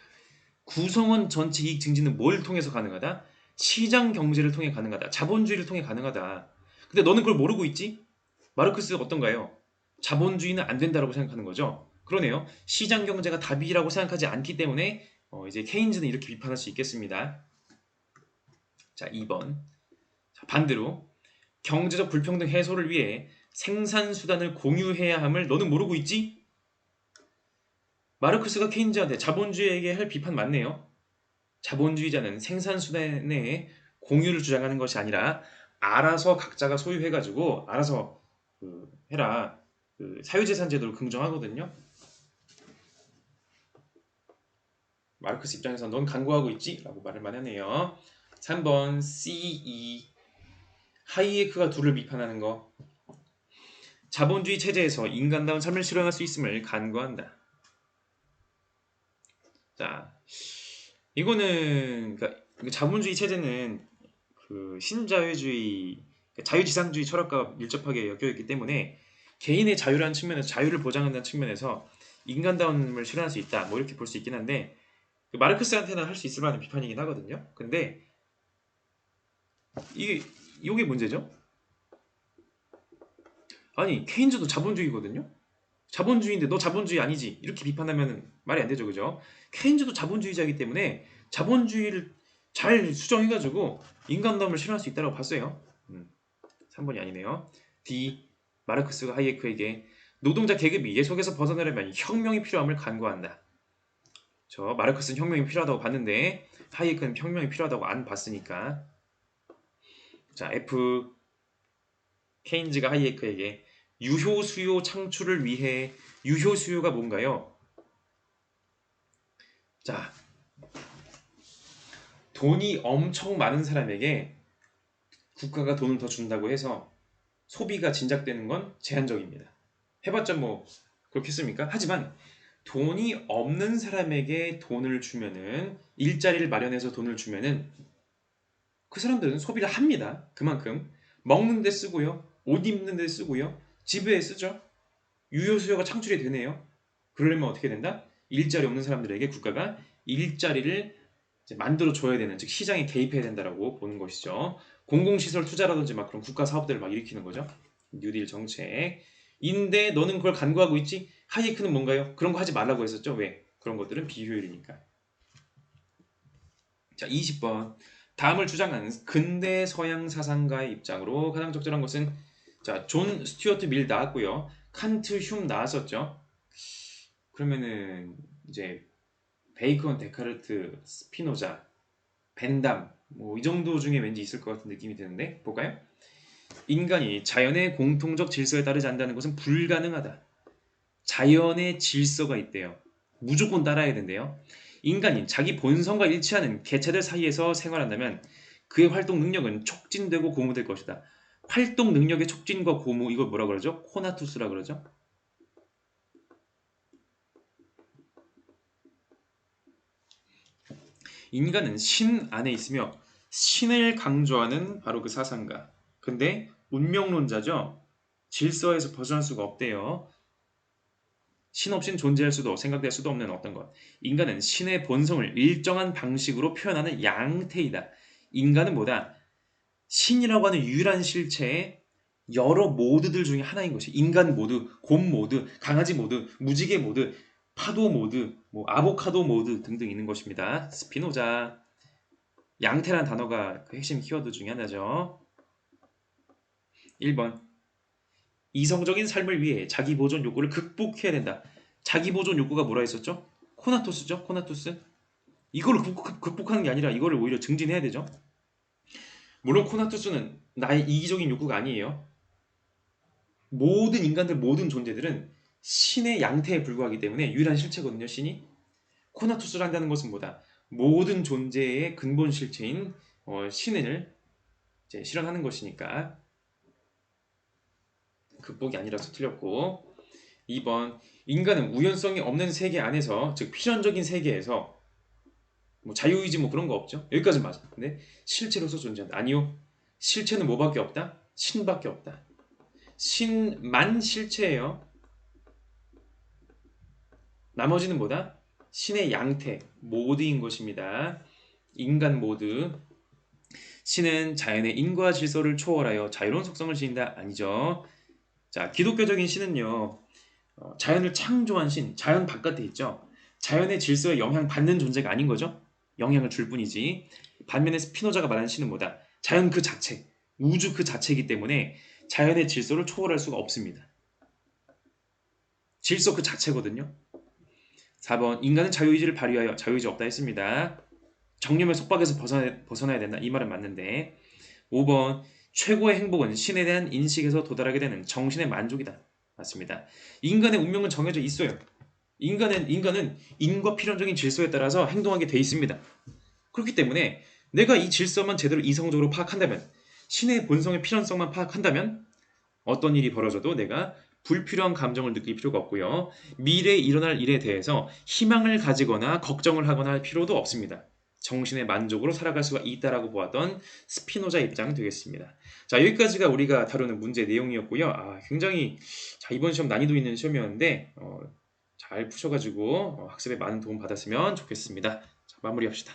구성원 전체 이익 증진은 뭘 통해서 가능하다? 시장 경제를 통해 가능하다. 자본주의를 통해 가능하다. 근데 너는 그걸 모르고 있지? 마르크스가 어떤가요? 자본주의는 안 된다라고 생각하는 거죠. 그러네요. 시장 경제가 답이라고 생각하지 않기 때문에 이제 케인즈는 이렇게 비판할 수 있겠습니다. 자, 2번. 자, 반대로 경제적 불평등 해소를 위해 생산 수단을 공유해야 함을 너는 모르고 있지? 마르크스가 케인즈한테 자본주의에게 할 비판 맞네요. 자본주의자는 생산 수단의 공유를 주장하는 것이 아니라 알아서 각자가 소유해가지고 알아서 해라. 사유재산 제도를 긍정하거든요. 마르크스 입장에서 넌 간과하고 있지? 라고 말을만 하네요. 3번 CE. 하이에크가 둘을 비판하는 거. 자본주의 체제에서 인간다운 삶을 실현할 수 있음을 간과한다. 자, 이거는 그러니까 자본주의 체제는 그 신자유주의, 자유지상주의 철학과 밀접하게 엮여있기 때문에 개인의 자유라는 측면에서, 자유를 보장한다는 측면에서 인간다움을 실현할 수 있다, 뭐 이렇게 볼 수 있긴 한데, 마르크스한테는 할 수 있을 만한 비판이긴 하거든요. 근데 이게 문제죠. 아니, 케인즈도 자본주의거든요. 자본주의인데 너 자본주의 아니지, 이렇게 비판하면 말이 안 되죠, 그죠? 케인즈도 자본주의자이기 때문에 자본주의를 잘 수정해가지고 인간다움을 실현할 수 있다고 봤어요. 3번이 아니네요. D. 마르크스가 하이에크에게 노동자 계급이 예속에서 벗어나려면 혁명이 필요함을 간과한다. 마르크스는 혁명이 필요하다고 봤는데 하이에크는 혁명이 필요하다고 안 봤으니까. 자, F. 케인즈가 하이에크에게 유효 수요 창출을 위해, 유효 수요가 뭔가요? 자, 돈이 엄청 많은 사람에게 국가가 돈을 더 준다고 해서 소비가 진작되는 건 제한적입니다. 해봤자 뭐 그렇겠습니까? 하지만 돈이 없는 사람에게 돈을 주면은, 일자리를 마련해서 돈을 주면은 그 사람들은 소비를 합니다. 그만큼 먹는 데 쓰고요, 옷 입는 데 쓰고요, 집에 쓰죠. 유효 수요가 창출이 되네요. 그러려면 어떻게 된다? 일자리 없는 사람들에게 국가가 일자리를 만들어 줘야 되는, 즉 시장에 개입해야 된다라고 보는 것이죠. 공공시설 투자라든지 막 그런 국가 사업들을 막 일으키는 거죠. 뉴딜 정책. 인데 너는 그걸 간과하고 있지? 하이에크는 뭔가요? 그런 거 하지 말라고 했었죠. 왜? 그런 것들은 비효율이니까. 자, 20번. 다음을 주장하는 근대 서양 사상가의 입장으로 가장 적절한 것은 자, 존 스튜어트 밀 나왔고요. 칸트 흉 나왔었죠. 그러면은 이제 베이컨, 데카르트, 스피노자, 벤담 뭐 이 정도 중에 왠지 있을 것 같은 느낌이 드는데 볼까요? 인간이 자연의 공통적 질서에 따르지 않는다는 것은 불가능하다. 자연의 질서가 있대요. 무조건 따라야 된대요. 인간이 자기 본성과 일치하는 개체들 사이에서 생활한다면 그의 활동 능력은 촉진되고 고무될 것이다. 활동 능력의 촉진과 고무 이걸 뭐라 그러죠? 코나투스라 그러죠. 인간은 신 안에 있으며 신을 강조하는 바로 그 사상가. 근데 운명론자죠. 질서에서 벗어날 수가 없대요. 신 없인 존재할 수도 생각될 수도 없는 어떤 것. 인간은 신의 본성을 일정한 방식으로 표현하는 양태이다. 인간은 뭐다? 신이라고 하는 유일한 실체의 여러 모드들 중에 하나인 것이 인간 모드, 곰 모드, 강아지 모드, 무지개 모드, 파도 모드, 뭐 아보카도 모드 등등 있는 것입니다. 스피노자. 양태란 단어가 그 핵심 키워드 중에 하나죠. 1번. 이성적인 삶을 위해 자기 보존 욕구를 극복해야 된다. 자기 보존 욕구가 뭐라 했었죠? 코나토스죠. 코나토스. 이걸 극복하는 게 아니라 이거를 오히려 증진해야 되죠. 물론 코나토스는 나의 이기적인 욕구가 아니에요. 모든 인간들, 모든 존재들은 신의 양태에 불과하기 때문에 유일한 실체거든요. 신이. 코나투스를 한다는 것은 뭐다? 모든 존재의 근본 실체인 신을 이제 실현하는 것이니까 극복이 아니라서 틀렸고. 2번. 인간은 우연성이 없는 세계 안에서, 즉 필연적인 세계에서 뭐 자유의지 뭐 그런 거 없죠. 여기까지 맞아. 근데 실체로서 존재한다. 아니요. 실체는 뭐밖에 없다? 신밖에 없다. 신만 실체예요. 나머지는 뭐다? 신의 양태, 모드인 것입니다. 인간 모드. 신은 자연의 인과 질서를 초월하여 자유로운 속성을 지닌다. 아니죠. 자, 기독교적인 신은요. 자연을 창조한 신, 자연 바깥에 있죠. 자연의 질서에 영향받는 존재가 아닌 거죠. 영향을 줄 뿐이지. 반면에 스피노자가 말하는 신은 뭐다? 자연 그 자체, 우주 그 자체이기 때문에 자연의 질서를 초월할 수가 없습니다. 질서 그 자체거든요. 4번. 인간은 자유의지를 발휘하여 자유의지 없다 했습니다. 정념의 속박에서 벗어나야 된다. 이 말은 맞는데. 5번. 최고의 행복은 신에 대한 인식에서 도달하게 되는 정신의 만족이다. 맞습니다. 인간의 운명은 정해져 있어요. 인간은 인과 필연적인 질서에 따라서 행동하게 돼 있습니다. 그렇기 때문에 내가 이 질서만 제대로 이성적으로 파악한다면, 신의 본성의 필연성만 파악한다면 어떤 일이 벌어져도 내가 불필요한 감정을 느낄 필요가 없고요. 미래에 일어날 일에 대해서 희망을 가지거나 걱정을 하거나 할 필요도 없습니다. 정신의 만족으로 살아갈 수가 있다라고 보았던 스피노자 입장 되겠습니다. 자, 여기까지가 우리가 다루는 문제 내용이었고요. 굉장히 자, 이번 시험 난이도 있는 시험이었는데 잘 푸셔가지고 학습에 많은 도움 받았으면 좋겠습니다. 자, 마무리합시다.